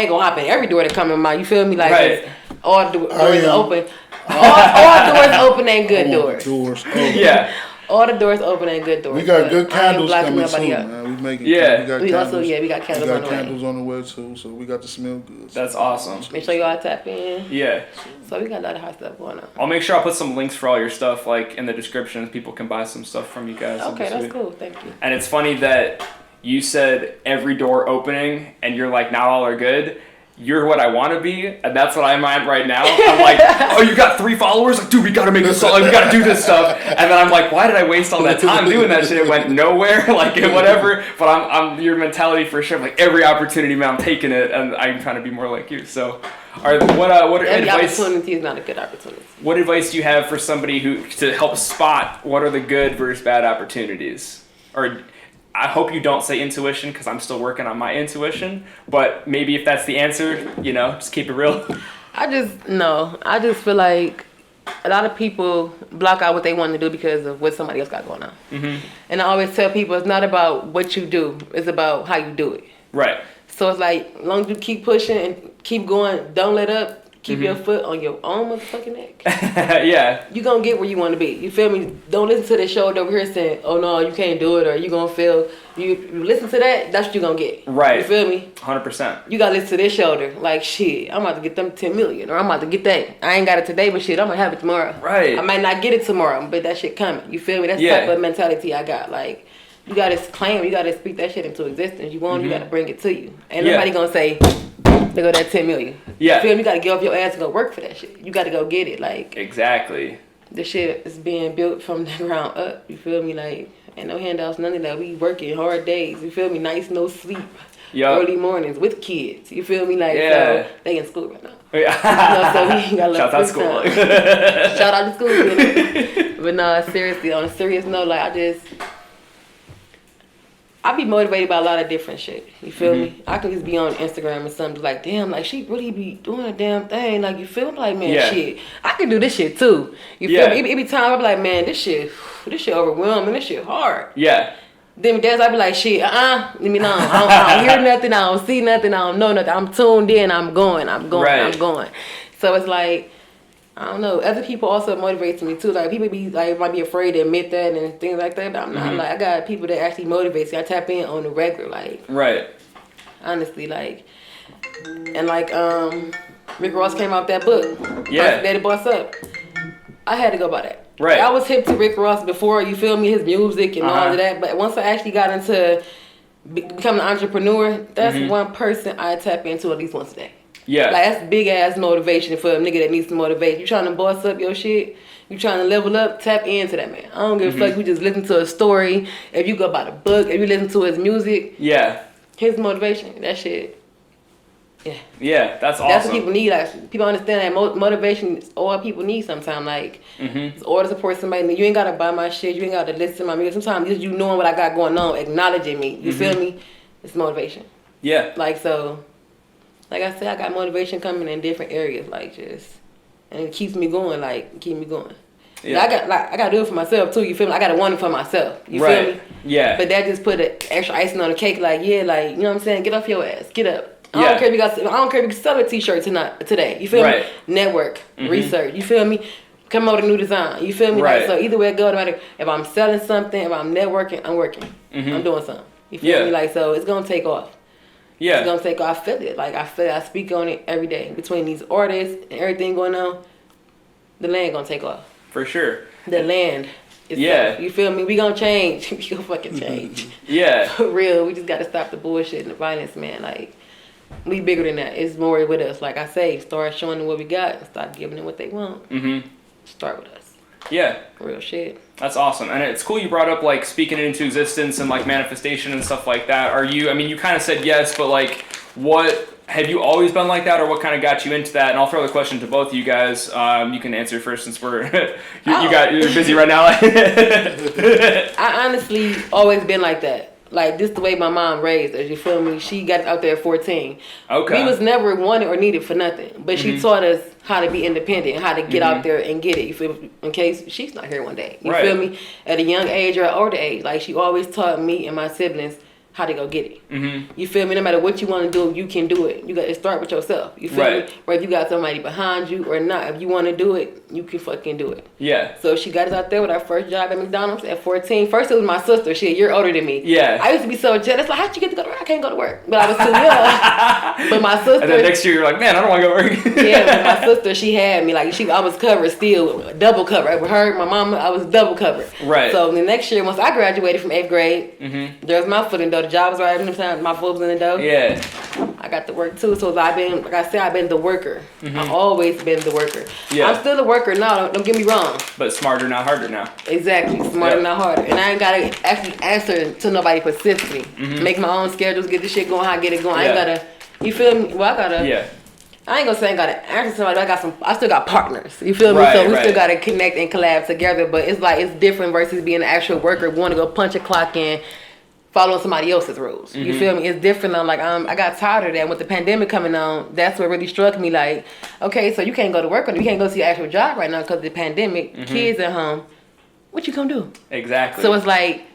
[SPEAKER 2] gonna hop in every door that come in my. You feel me? Like all the doors open. All doors open ain't good doors.
[SPEAKER 3] Doors open.
[SPEAKER 1] Yeah.
[SPEAKER 2] All the doors open and good doors.
[SPEAKER 3] We got good candles coming soon, man. We making
[SPEAKER 1] we
[SPEAKER 3] got
[SPEAKER 2] candles.
[SPEAKER 3] We
[SPEAKER 2] got candles on the way.
[SPEAKER 3] candles on the way too, so we got to smell good.
[SPEAKER 1] That's awesome.
[SPEAKER 2] Make sure y'all tap in.
[SPEAKER 1] Yeah.
[SPEAKER 2] So we got a lot of hot stuff going on.
[SPEAKER 1] I'll make sure I'll put some links for all your stuff like in the description. People can buy some stuff from you guys.
[SPEAKER 2] Okay, that's cool. Thank you.
[SPEAKER 1] And it's funny that you said every door opening and you're like, now all are good. You're what I want to be, and that's what I'm at right now. I'm like, oh, you got 3 followers? Like, dude, we got to make this song. Like, we got to do this stuff. And then I'm like, why did I waste all that time doing that shit? It went nowhere, like, whatever. But I'm your mentality for sure. Like, every opportunity, man, I'm taking it, and I'm trying to be more like you. So, all right, what
[SPEAKER 2] every
[SPEAKER 1] advice?
[SPEAKER 2] Opportunity is not a good opportunity.
[SPEAKER 1] What advice do you have for somebody who to help spot what are the good versus bad opportunities? Or I hope you don't say intuition because I'm still working on my intuition. But maybe if that's the answer, just keep it real. I
[SPEAKER 2] just feel like a lot of people block out what they want to do because of what somebody else got going on. Mm-hmm. And I always tell people it's not about what you do. It's about how you do it.
[SPEAKER 1] Right.
[SPEAKER 2] So it's like, as long as you keep pushing and keep going, don't let up. Keep your foot on your own motherfucking neck.
[SPEAKER 1] Yeah.
[SPEAKER 2] You gonna get where you want to be. You feel me? Don't listen to the show over here saying, oh no, you can't do it, or you gonna fail. You listen to that, that's what you gonna get.
[SPEAKER 1] Right.
[SPEAKER 2] You feel me?
[SPEAKER 1] 100%.
[SPEAKER 2] You gotta listen to this shoulder. Like, shit, I'm about to get them 10 million, or I'm about to get that. I ain't got it today, but shit, I'm gonna have it tomorrow.
[SPEAKER 1] Right.
[SPEAKER 2] I might not get it tomorrow, but that shit coming. You feel me? That's the type of mentality I got. Like, you gotta claim, you gotta speak that shit into existence. You want, you gotta bring it to you. Ain't nobody gonna say, they go that 10 million.
[SPEAKER 1] Yeah.
[SPEAKER 2] You feel me? You gotta get off your ass and go work for that shit. You gotta go get it. Like,
[SPEAKER 1] exactly.
[SPEAKER 2] The shit is being built from the ground up. You feel me? Like, ain't no handouts, none of that. We working hard days. You feel me? Nights, no sleep.
[SPEAKER 1] Yep.
[SPEAKER 2] Early mornings with kids. You feel me? Like, so they in school right now.
[SPEAKER 1] Yeah.
[SPEAKER 2] So we ain't got a lot of
[SPEAKER 1] school.
[SPEAKER 2] Shout out to school. But no, seriously, on a serious note, like, I be motivated by a lot of different shit. You feel me? I can just be on Instagram and something like, damn, like she really be doing a damn thing. Like, you feel me? Like, man, shit, I can do this shit too. You feel me? Every time I be like, man, this shit overwhelming. This shit hard. Yeah. Then dad's I be like, shit, let me know. I don't hear nothing. I don't see nothing. I don't know nothing. I'm tuned in. I'm going. So it's like, I don't know. Other people also motivates me too. Like, people be like, might be afraid to admit that and things like that. But I'm not. Like, I got people that actually motivates me. I tap in on the regular, like. Right. Honestly, like, and like, Rick Ross came out with that book. Yeah. Daddy Boss Up. I had to go by that. Right. I was hip to Rick Ross before. You feel me? His music and all of that. But once I actually got into becoming an entrepreneur, that's one person I tap into at least once a day. Yeah. Like, that's big ass motivation for a nigga that needs some motivation. You trying to boss up your shit, you trying to level up, tap into that man. I don't give a fuck if you just listen to a story, if you go by the book, if you listen to his music. Yeah. His motivation, that shit. Yeah. Yeah, that's awesome. That's what people need. Like, people understand that motivation is all people need sometimes. Like, it's all to support somebody. You ain't gotta buy my shit, you ain't gotta listen to my music. Sometimes just you knowing what I got going on, acknowledging me. You feel me? It's motivation. Yeah. Like, so, like I said, I got motivation coming in different areas, like, just, and it keeps me going, like, keep me going. Yeah. I got to do it for myself too. You feel me? I got to want it for myself. You feel me? Yeah. But that just put an extra icing on the cake. Like, yeah, like, you know what I'm saying? Get off your ass. Get up. I don't care if you can sell a t-shirt today. You feel me? Network, research. You feel me? Come up with a new design. You feel me? Like, so either way it goes, no matter if I'm selling something, if I'm networking, I'm working. I'm doing something. You feel me? Like, so it's gonna take off. Yeah. It's gonna take off. I feel it. Like, I speak on it every day. Between these artists and everything going on, the land gonna take off. For sure. The land. Yeah. You feel me? We gonna change. We gonna fucking change. Yeah. For real. We just gotta stop the bullshit and the violence, man. Like, we bigger than that. It's more with us. Like I say, start showing them what we got and start giving them what they want. Mm-hmm. Start with us.
[SPEAKER 1] Yeah.
[SPEAKER 2] Real shit.
[SPEAKER 1] That's awesome. And it's cool you brought up, like, speaking it into existence and, like, manifestation and stuff like that. You kind of said yes, but, like, have you always been like that, or what kind of got you into that? And I'll throw the question to both of you guys. You can answer first since you're busy right now.
[SPEAKER 2] I honestly always been like that. Like, this the way my mom raised us, you feel me? She got out there at 14. Okay. We was never wanted or needed for nothing. But she taught us how to be independent and how to get out there and get it, you feel me? In case she's not here one day. You feel me? At a young age or an older age. Like, she always taught me and my siblings how to go get it. Mm-hmm. You feel me? No matter what you want to do, you can do it. You got to start with yourself. You feel me? Whether you got somebody behind you or not, if you want to do it, you can fucking do it. Yeah. So she got us out there with our first job at McDonald's at 14. First it was my sister. She a year older than me. Yeah. I used to be so jealous. Like, how'd you get to go to work? I can't go to work. But I was too young. But my sister. And
[SPEAKER 1] then next year you're like, man, I don't want to go to work.
[SPEAKER 2] Yeah, but my sister, she had me. Like, I was covered still, double covered. With her, my mama, I was double covered. Right. So the next year, once I graduated from 8th grade, there's my foot in the door. The job was right in the time. My foot was in the door. Yeah. I got to work too. So I've been, like I said, I've been the worker. I've always been the worker. Yeah. I'm still a worker now. Don't get me wrong.
[SPEAKER 1] But smarter, not harder now.
[SPEAKER 2] Exactly. Smarter, not harder. And I ain't got to actually answer to nobody specifically. Make my own schedules, get this shit going, how I get it going. I ain't got to, you feel me? Well, I got to. Yeah. I ain't gonna say I gotta answer somebody, but I still got partners. You feel me? So we still gotta connect and collab together. But it's like, it's different versus being an actual worker, want to go punch a clock in, following somebody else's rules. You feel me? It's different. I'm like, I got tired of that. With the pandemic coming on, that's what really struck me. Like, okay, so you can't go to work, or you can't go see your actual job right now because of the pandemic. Kids at home. What you gonna do? Exactly. So it's like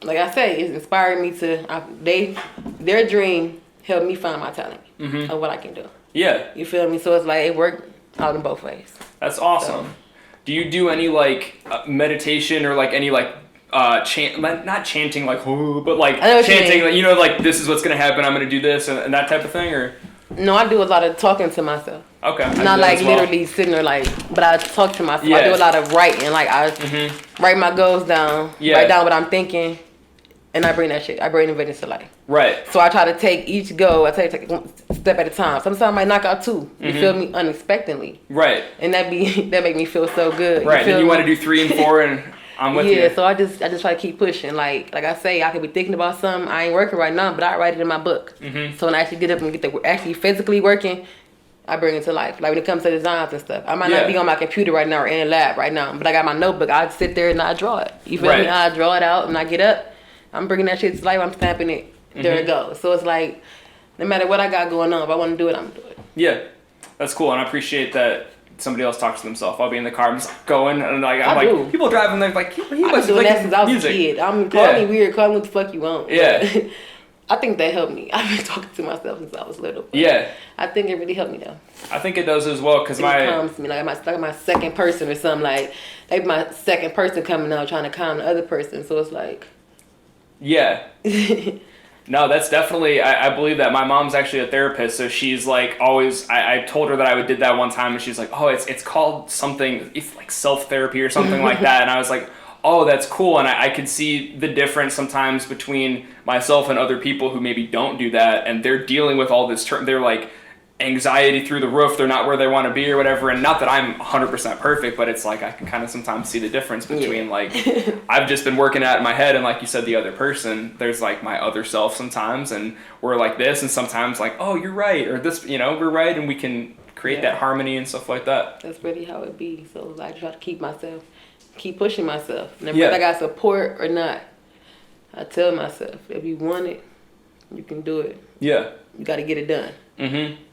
[SPEAKER 2] I say, it's inspiring me to. Their dream helped me find my talent of what I can do. Yeah. You feel me? So it's like it worked out in both ways.
[SPEAKER 1] That's awesome. So, do you do any like meditation or like any like not chanting like but like chanting like, like this is what's gonna happen, I'm gonna do this and that type of thing, or?
[SPEAKER 2] No, I do a lot of talking to myself. Okay. Not like literally sitting there like, but I talk to myself. Yeah. I do a lot of writing. Like I write my goals down, write down what I'm thinking, and I bring that shit. I bring the vision to life. Right. So I try to take each goal. I take one step at a time. Sometimes I might knock out two. You feel me? Unexpectedly. Right. And that make me feel so good.
[SPEAKER 1] Right. And you want to do 3 and 4 and. I'm with you.
[SPEAKER 2] Yeah, so I just try to keep pushing. Like I say, I could be thinking about something. I ain't working right now, but I write it in my book. So when I actually get up and actually physically working, I bring it to life. Like when it comes to designs and stuff, I might not be on my computer right now or in a lab right now, but I got my notebook. I sit there and I draw it. You feel me? I draw it out and I get up. I'm bringing that shit to life. I'm stamping it. There it goes. So it's like, no matter what I got going on, if I want to do it, I'm gonna do it.
[SPEAKER 1] Yeah, that's cool, and I appreciate that. Somebody else talks to themselves. I'll be in the car, I'm just going, and I'm like, people driving, they're like, he must
[SPEAKER 2] doing
[SPEAKER 1] like
[SPEAKER 2] that since I was a kid. Call me weird, call me what the fuck you want. Yeah. I think that helped me. I've been talking to myself since I was little. Yeah. I think it really helped me though.
[SPEAKER 1] I think it does as well, because it
[SPEAKER 2] calms me. Like my second person or something, like my second person coming out trying to calm the other person. So it's like.
[SPEAKER 1] Yeah. No, that's definitely, I believe that. My mom's actually a therapist, so she's like always, I told her that I did that one time, and she's like, oh, it's called something, it's like self-therapy or something like that, and I was like, oh, that's cool, and I could see the difference sometimes between myself and other people who maybe don't do that, and they're dealing with all this, they're like, anxiety through the roof, they're not where they want to be or whatever, and not that I'm 100% perfect, but it's like I can kind of sometimes see the difference between like I've just been working out in my head, and like you said, the other person, there's like my other self sometimes, and we're like this, and sometimes like, oh, you're right, or this, we're right, and we can create that harmony and stuff like that.
[SPEAKER 2] That's really how it be. So I try to keep pushing myself, and whether I got support or not, I tell myself, if you want it, you can do it. Yeah. You got to get it done.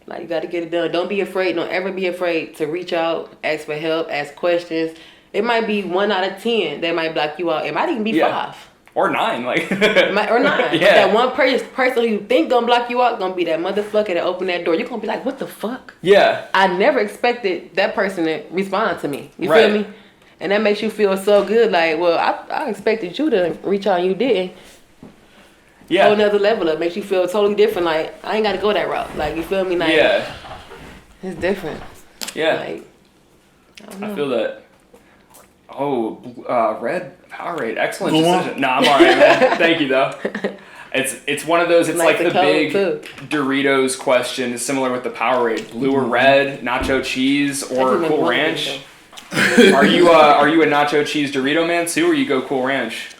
[SPEAKER 2] Like, you got to get it done. Don't be afraid. Don't ever be afraid to reach out, ask for help, ask questions. It might be 1 out of 10 that might block you out. It might even be 5.
[SPEAKER 1] Or 9. Like.
[SPEAKER 2] Or 9. Yeah. That one person who you think going to block you out going to be that motherfucker that opened that door. You're going to be like, what the fuck? Yeah. I never expected that person to respond to me. You feel me? And that makes you feel so good. Like, well, I expected you to reach out and you didn't. Yeah. Whole another level up. Makes you feel totally different. Like, I ain't got to go that route. Like, you feel me? Like, yeah. It's different.
[SPEAKER 1] Yeah. Like, I feel that. Oh, red Powerade. Excellent decision. Nah, I'm all right, man. Thank you, though. It's one of those. It's like the big Doritos question. It's similar with the Powerade: blue or red, nacho cheese or Cool Ranch. Are you a nacho cheese Dorito man too, or you go Cool Ranch?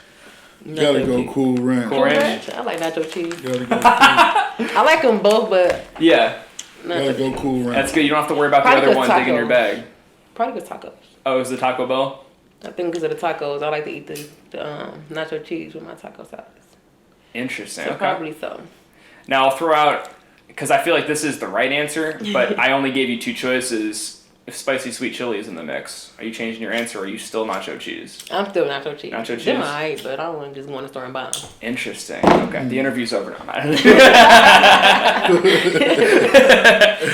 [SPEAKER 3] Gotta go Cool Ranch.
[SPEAKER 1] Cool Ranch.
[SPEAKER 2] I like nacho cheese.
[SPEAKER 3] Gotta go.
[SPEAKER 2] I like them both, but
[SPEAKER 3] gotta go Cool Ranch.
[SPEAKER 1] That's good. You don't have to worry about the other one digging your bag.
[SPEAKER 2] Probably good tacos.
[SPEAKER 1] Oh, is the Taco Bell?
[SPEAKER 2] I think because of the tacos, I like to eat the nacho cheese with my taco sauce.
[SPEAKER 1] Interesting.
[SPEAKER 2] So
[SPEAKER 1] okay.
[SPEAKER 2] Probably so.
[SPEAKER 1] Now I'll throw out, because I feel like this is the right answer, but I only gave you two choices. If spicy sweet chili is in the mix, are you changing your answer, or are you still nacho cheese?
[SPEAKER 2] I'm still nacho cheese.
[SPEAKER 1] Nacho cheese?
[SPEAKER 2] They're alright, but I don't just want to store and buy them.
[SPEAKER 1] Interesting. Okay, the interview's over now.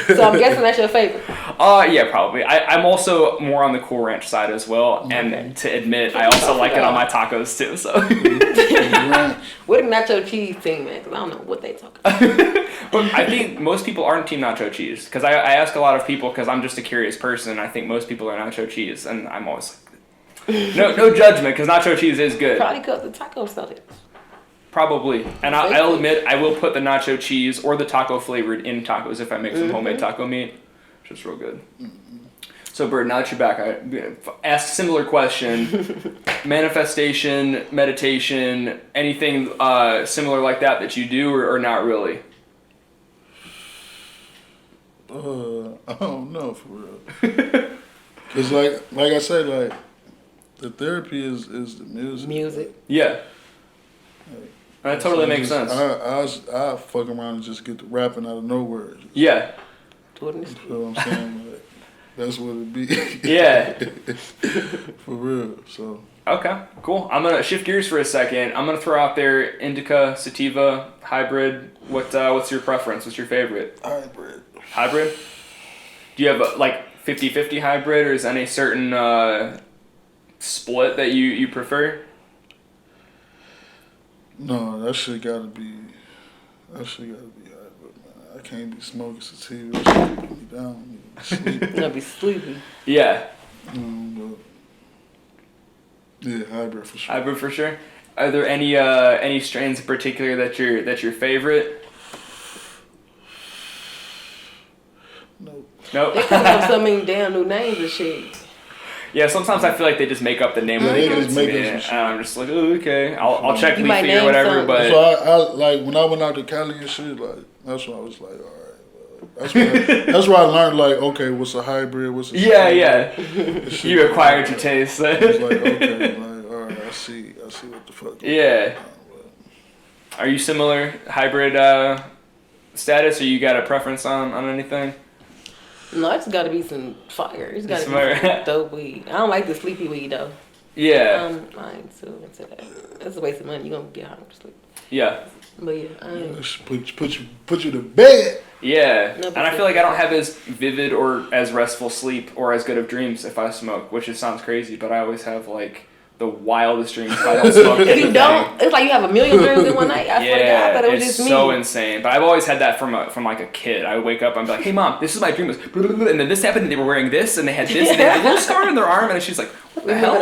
[SPEAKER 2] So I'm guessing that's your favorite.
[SPEAKER 1] Yeah, probably. I'm also more on the Cool Ranch side as well, and to admit, I also like it on my tacos too. So,
[SPEAKER 2] what a nacho cheese team, man? Because I don't know what they talk about.
[SPEAKER 1] But I think most people aren't team nacho cheese, because I ask a lot of people, because I'm just a curious person, and I think most people are nacho cheese, and I'm always like, no judgment, because nacho cheese is good.
[SPEAKER 2] Probably because the taco sellers.
[SPEAKER 1] Probably. And I'll admit, I will put the nacho cheese or the taco flavored in tacos if I make some homemade taco meat, which is real good. So, Bird, now that you're back, I asked a similar question. Manifestation, meditation, anything similar like that you do, or not really?
[SPEAKER 3] I don't know, for real. Cause like I said, like the therapy is the music.
[SPEAKER 2] Music.
[SPEAKER 1] Yeah. That totally makes sense.
[SPEAKER 3] I fuck around and just get the rapping out of nowhere.
[SPEAKER 1] Yeah.
[SPEAKER 3] You know what I'm saying? Like, that's what it be.
[SPEAKER 1] Yeah.
[SPEAKER 3] For real. So.
[SPEAKER 1] Okay, cool. I'm gonna shift gears for a second. I'm gonna throw out there indica, sativa, hybrid. What's your preference? What's your favorite?
[SPEAKER 3] Hybrid.
[SPEAKER 1] Hybrid? Do you have a 50-50 hybrid, or is any certain split that you prefer?
[SPEAKER 3] No, that shit gotta be hybrid, man. I can't be smoking sativa. That shit put me down.
[SPEAKER 2] I'll be sleepy.
[SPEAKER 1] Yeah.
[SPEAKER 3] But yeah, hybrid for sure.
[SPEAKER 1] Hybrid for sure. Are there any strains in particular that's your favorite? Nope.
[SPEAKER 2] They come up with so many damn new names and shit.
[SPEAKER 1] Yeah, sometimes I feel like they just make up the name when they give it to me, and I'm just like, oh, okay, I'll check Leafy or whatever. But
[SPEAKER 3] so I like when I went out to Cali and shit, like that's when I was like, all right, that's where I learned like, okay, what's a hybrid? What's a
[SPEAKER 1] yeah. You acquired your taste.
[SPEAKER 3] I was like, okay, like all right, I see what the fuck.
[SPEAKER 1] Yeah. Are you similar hybrid status, or you got a preference on anything?
[SPEAKER 2] No, it's got to be some fire. It's got to be some dope weed. I don't like the sleepy weed though.
[SPEAKER 1] Yeah.
[SPEAKER 2] I ain't too into that. That's a waste of money. You're gonna get high to sleep.
[SPEAKER 1] Yeah.
[SPEAKER 2] But yeah, I ain't.
[SPEAKER 3] Put you to bed.
[SPEAKER 1] Yeah. No, and I feel like I don't have as vivid or as restful sleep or as good of dreams if I smoke, which sounds crazy, but I always have the wildest dreams if I don't smoke.
[SPEAKER 2] If you don't, it's like you have a million dreams in one night. I swear to God, I thought it was just me.
[SPEAKER 1] It's so insane. But I've always had that from like a kid. I would wake up and be like, hey mom, this is my dream. And then this happened and they were wearing this and they had this and they had a little scar on their arm and she's like, what the hell?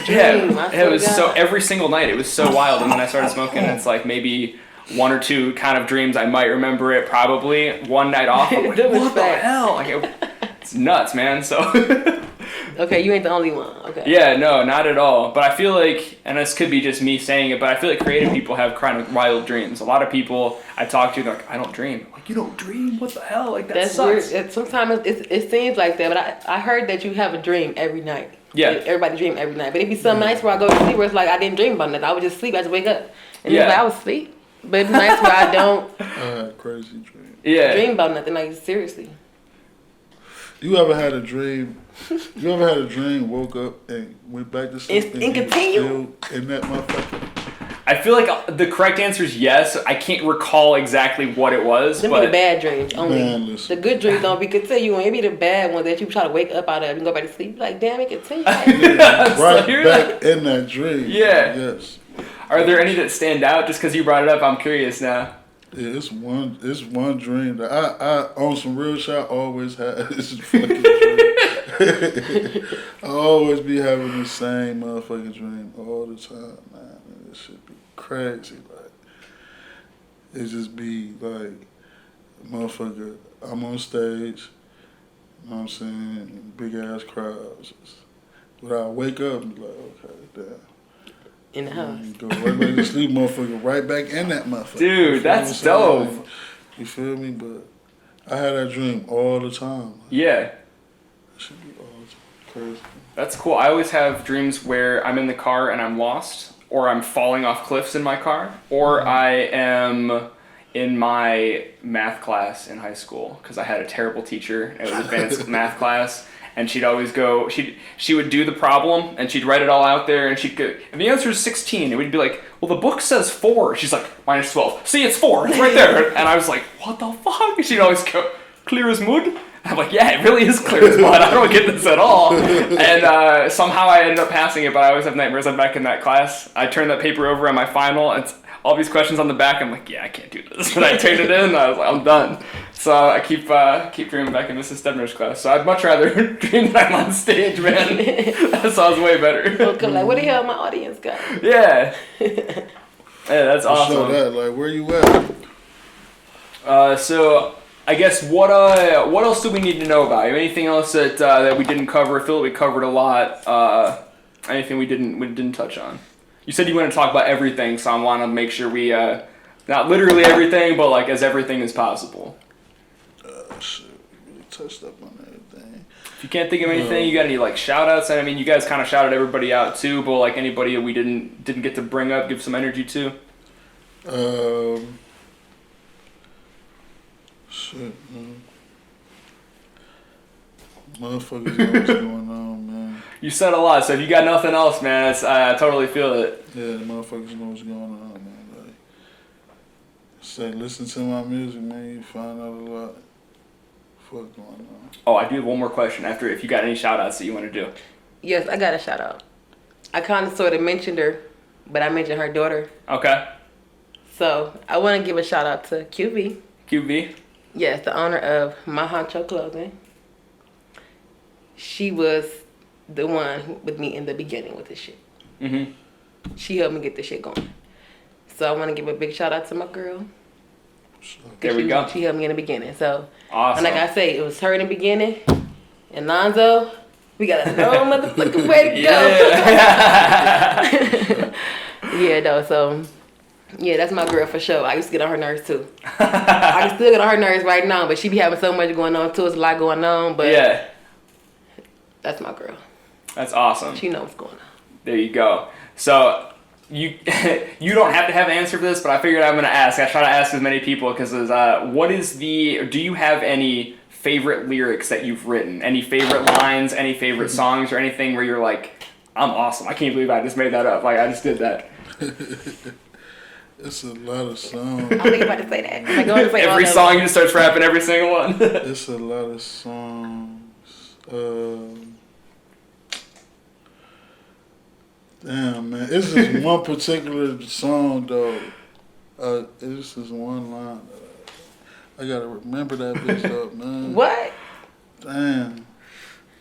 [SPEAKER 1] Yeah. It was so every single night it was so wild. And then I started smoking and it's like maybe one or two kind of dreams I might remember it probably. One night off. I'm like, what the hell? Like, it's nuts, man. So
[SPEAKER 2] okay, you ain't the only one. Okay.
[SPEAKER 1] Yeah, no, not at all. But I feel like, and this could be just me saying it, but I feel like creative people have kind of wild dreams. A lot of people I talk to, they're like, I don't dream. I'm like, you don't dream? What the hell? Like, that sucks.
[SPEAKER 2] Weird. Sometimes it seems like that, but I heard that you have a dream every night.
[SPEAKER 1] Yeah.
[SPEAKER 2] Everybody dream every night. But it'd be some nights where I go to sleep where it's like I didn't dream about nothing. I would just sleep. I just wake up. And it's like I was asleep. But it's nights where I don't
[SPEAKER 3] crazy dream.
[SPEAKER 1] Yeah.
[SPEAKER 2] Dream about nothing. Like, seriously.
[SPEAKER 3] You ever had a dream? Woke up and went back to sleep
[SPEAKER 2] and continue
[SPEAKER 3] in that motherfucker?
[SPEAKER 1] I feel like the correct answer is yes. I can't recall exactly what it was.
[SPEAKER 2] Them
[SPEAKER 1] but
[SPEAKER 2] be the bad dreams only.
[SPEAKER 3] Man,
[SPEAKER 2] the good dreams don't be continuing. It be the bad ones that you try to wake up out of and go back to sleep. Like, damn, it continue.
[SPEAKER 3] Right back in that dream.
[SPEAKER 1] Yeah.
[SPEAKER 3] Yes.
[SPEAKER 1] Are there any that stand out? Just because you brought it up, I'm curious now.
[SPEAKER 3] Yeah, it's one dream that I on some real shit I always had this fucking dream. I always be having the same motherfucking dream all the time, man. This shit be crazy. Like it just be like, motherfucker, I'm on stage, you know what I'm saying, big ass crowds. But I wake up and be like, okay, damn.
[SPEAKER 2] In the house.
[SPEAKER 3] Go right back to sleep, motherfucker, right back in that motherfucker.
[SPEAKER 1] Dude, that's dope.
[SPEAKER 3] You feel me? But I had that dream all the time.
[SPEAKER 1] Yeah.
[SPEAKER 3] It should be all the time. Crazy.
[SPEAKER 1] That's cool. I always have dreams where I'm in the car and I'm lost, or I'm falling off cliffs in my car, or I am in my math class in high school, because I had a terrible teacher. It was advanced math class. And she'd always go, she would do the problem, and she'd write it all out there, and she'd go, and the answer is 16. And we'd be like, well, the book says 4. She's like, minus 12. See, it's 4. It's right there. And I was like, what the fuck? And she'd always go, clear as mud? And I'm like, yeah, it really is clear as mud. I don't get this at all. And somehow I ended up passing it, but I always have nightmares. I'm back in that class. I turned that paper over on my final, and it's all these questions on the back. I'm like, yeah, I can't do this. And I turned it in, and I was like, I'm done. So I keep dreaming back in Mrs. Stebner's class. So I'd much rather dream that I'm on stage, man. That sounds way better.
[SPEAKER 2] Okay, like, what the hell my audience got?
[SPEAKER 1] Yeah. Yeah, that's awesome.
[SPEAKER 3] Show that, like, where you at?
[SPEAKER 1] So I guess what else do we need to know about you? Anything else that we didn't cover? I feel like we covered a lot. Anything we didn't touch on? You said you want to talk about everything, so I want to make sure we not literally everything, but like as everything as possible.
[SPEAKER 3] Shit, we really touched up on everything.
[SPEAKER 1] If you can't think of anything, you got any like shout outs? I mean, you guys kind of shouted everybody out too, but like anybody we didn't get to bring up, give some energy to.
[SPEAKER 3] Shit, man. Motherfuckers know what's going on, man.
[SPEAKER 1] You said a lot, so if you got nothing else, man, I totally feel it.
[SPEAKER 3] Yeah, the motherfuckers know what's going on, man. Like, say, listen to my music, man. You find out a lot. What's going on?
[SPEAKER 1] Oh, I do have one more question after, if you got any shout outs that you want to do.
[SPEAKER 2] Yes, I got a shout out. I kind of sort of mentioned her, but I mentioned her daughter.
[SPEAKER 1] Okay.
[SPEAKER 2] So I want to give a shout out to QV.
[SPEAKER 1] QV?
[SPEAKER 2] Yes, the owner of Matahachi Clothing. She was the one with me in the beginning with this shit.
[SPEAKER 1] Mm-hmm.
[SPEAKER 2] She helped me get this shit going. So I want to give a big shout out to my girl.
[SPEAKER 1] There we go.
[SPEAKER 2] She helped me in the beginning. So,
[SPEAKER 1] awesome.
[SPEAKER 2] And like I say, it was her in the beginning. And Lonzo, we got a long motherfucking way to go. Yeah, though. So, yeah, that's my girl for sure. I used to get on her nerves too. I can still get on her nerves right now, but she be having so much going on too. It's a lot going on, but
[SPEAKER 1] yeah,
[SPEAKER 2] that's my girl.
[SPEAKER 1] That's awesome.
[SPEAKER 2] She knows what's going on.
[SPEAKER 1] There you go. So you don't have to have an answer for this, but I figured I'm gonna ask. I try to ask as many people because do you have any favorite lyrics that you've written? Any favorite lines? Any favorite songs or anything where you're like, I'm awesome. I can't believe I just made that up. Like I just did that.
[SPEAKER 3] It's a lot of songs.
[SPEAKER 2] I think about to say that. I'm going to say
[SPEAKER 1] every song you just start rapping every single one.
[SPEAKER 3] It's a lot of songs. Damn, man. It's just one particular song, though. It's just one line. I gotta remember that bitch up, man.
[SPEAKER 2] What?
[SPEAKER 3] Damn.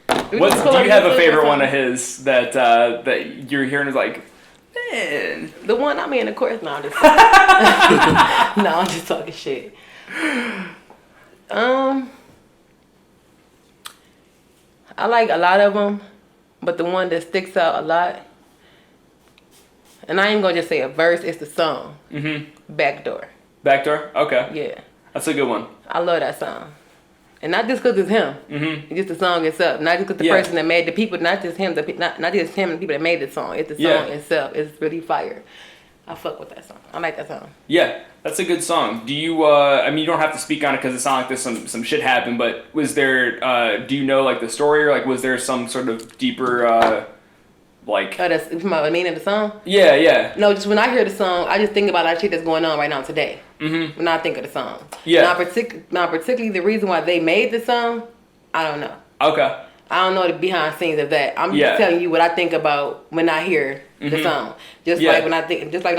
[SPEAKER 1] Do you have a favorite one of his that you're hearing is like, man?
[SPEAKER 2] The one I'm in, of course. No, I'm just no, I'm just talking shit. I like a lot of them, but the one that sticks out a lot, and I ain't gonna just say a verse, it's the song.
[SPEAKER 1] Mm-hmm.
[SPEAKER 2] Backdoor.
[SPEAKER 1] Backdoor? Okay.
[SPEAKER 2] Yeah.
[SPEAKER 1] That's a good one.
[SPEAKER 2] I love that song. And not just because it's him.
[SPEAKER 1] Mm-hmm.
[SPEAKER 2] It's just the song itself. Not just because the person that made the people, not just him, not just him and the people that made the song. It's the song itself. It's really fire. I fuck with that song. I like that song.
[SPEAKER 1] Yeah, that's a good song. Do you, I mean, you don't have to speak on it because it sounds like there's some shit happened, but was there, do you know, like, the story, or, like, was there some sort of deeper, like...
[SPEAKER 2] Oh, that's my meaning of the song?
[SPEAKER 1] Yeah, yeah.
[SPEAKER 2] No, just when I hear the song, I just think about that shit that's going on right now today.
[SPEAKER 1] Mm-hmm.
[SPEAKER 2] When I think of the song.
[SPEAKER 1] Yeah.
[SPEAKER 2] Not particularly the reason why they made the song, I don't know.
[SPEAKER 1] Okay.
[SPEAKER 2] I don't know the behind scenes of that. I'm just telling you what I think about when I hear the song. Just like when I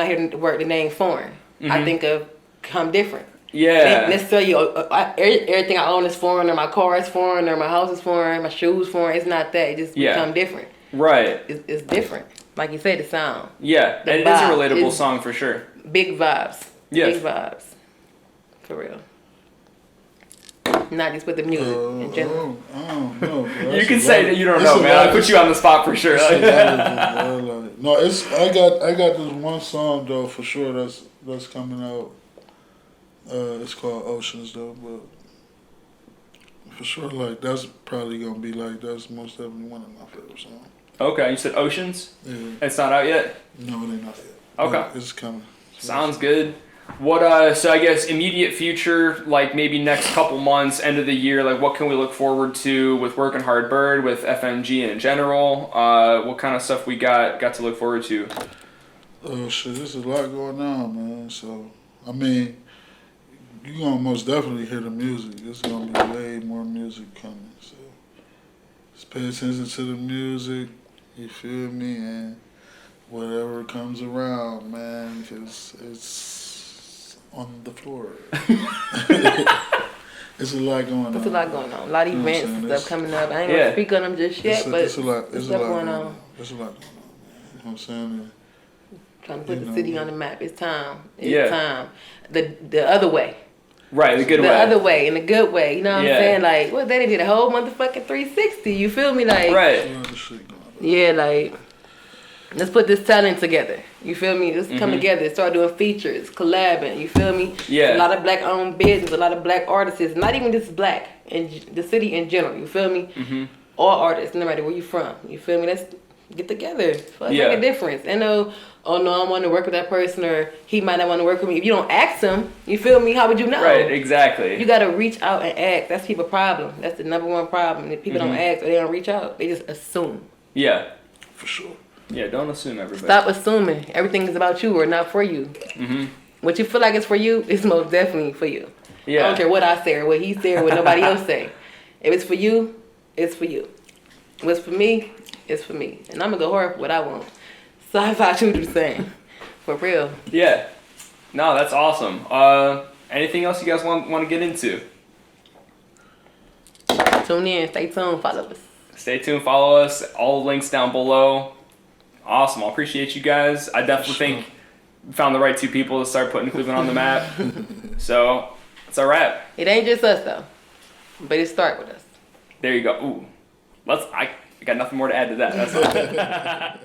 [SPEAKER 2] hear the word, the name foreign, I think of come different.
[SPEAKER 1] Yeah.
[SPEAKER 2] Not necessarily everything I own is foreign, or my car is foreign, or my house is foreign, my shoes foreign. It's not that. It just become different.
[SPEAKER 1] Right.
[SPEAKER 2] It's different. Like you said, the sound.
[SPEAKER 1] Yeah, and it is a relatable song for sure.
[SPEAKER 2] Big vibes.
[SPEAKER 1] Yes.
[SPEAKER 2] Big vibes. For real. Not just with the music in general.
[SPEAKER 3] I don't know. Bro.
[SPEAKER 1] You can say that you don't know, man. I put you on the spot for sure.
[SPEAKER 3] No, I got this one song though for sure that's coming out. It's called Oceans though, but for sure like that's probably gonna be like that's most definitely one of my favorite songs.
[SPEAKER 1] Okay, you said Oceans?
[SPEAKER 3] Yeah.
[SPEAKER 1] It's not out yet?
[SPEAKER 3] No, it ain't not yet.
[SPEAKER 1] Okay.
[SPEAKER 3] But it's coming.
[SPEAKER 1] Sounds good. What so I guess immediate future, like maybe next couple months, end of the year, like what can we look forward to with Working Hard Byrd, with FMG in general? What kind of stuff we got to look forward to?
[SPEAKER 3] Oh shit, there's a lot going on, man. So I mean, you're gonna most definitely hear the music. There's gonna be way more music coming. So just pay attention to the music, you feel me, and whatever comes around, man, because it's on the floor. It's a lot going on.
[SPEAKER 2] There's a lot going on. A lot of events and stuff coming up. I ain't gonna speak on them just yet, but
[SPEAKER 3] it's a lot. There's
[SPEAKER 2] stuff
[SPEAKER 3] a lot
[SPEAKER 2] going on.
[SPEAKER 3] There's a lot going on, man. You know what I'm saying?
[SPEAKER 2] Trying to put the city on the map. It's time. It's time. The other way.
[SPEAKER 1] Right, the good way.
[SPEAKER 2] The other way, in a good way. You know what I'm saying? Like, what, they did a whole motherfucking 360. You feel me? Like,
[SPEAKER 1] right.
[SPEAKER 2] Yeah, like, let's put this talent together. You feel me? Let's come together, start doing features, collabing. You feel me?
[SPEAKER 1] Yeah.
[SPEAKER 2] A lot of black-owned business, a lot of black artists. Not even just black, in the city in general. You feel me? All artists, no matter where you from. You feel me? Let's get together. Let's make a difference. I know, oh no, I want to work with that person, or he might not want to work with me. If you don't ask him, you feel me? How would you know?
[SPEAKER 1] Right, exactly.
[SPEAKER 2] You got to reach out and ask. That's people's problem. That's the number one problem. If people don't ask or they don't reach out, they just assume.
[SPEAKER 1] Yeah.
[SPEAKER 3] For sure.
[SPEAKER 1] Yeah, don't assume everybody.
[SPEAKER 2] Stop assuming everything is about you or not for you. What you feel like it's for you, it's most definitely for you.
[SPEAKER 1] Yeah.
[SPEAKER 2] I don't care what I say or what he say or what nobody else say. If it's for you, it's for you. What's for me, it's for me. And I'm going to go hard for what I want. So I thought you were saying. For real.
[SPEAKER 1] Yeah. No, that's awesome. Anything else you guys want to get into?
[SPEAKER 2] Tune in. Stay tuned. Follow us.
[SPEAKER 1] Stay tuned. Follow us. All links down below. Awesome. I appreciate you guys. I definitely think we found the right two people to start putting Cleveland on the map. So, it's a wrap.
[SPEAKER 2] It ain't just us, though. But it start with us.
[SPEAKER 1] There you go. Ooh. I got nothing more to add to that. That's all.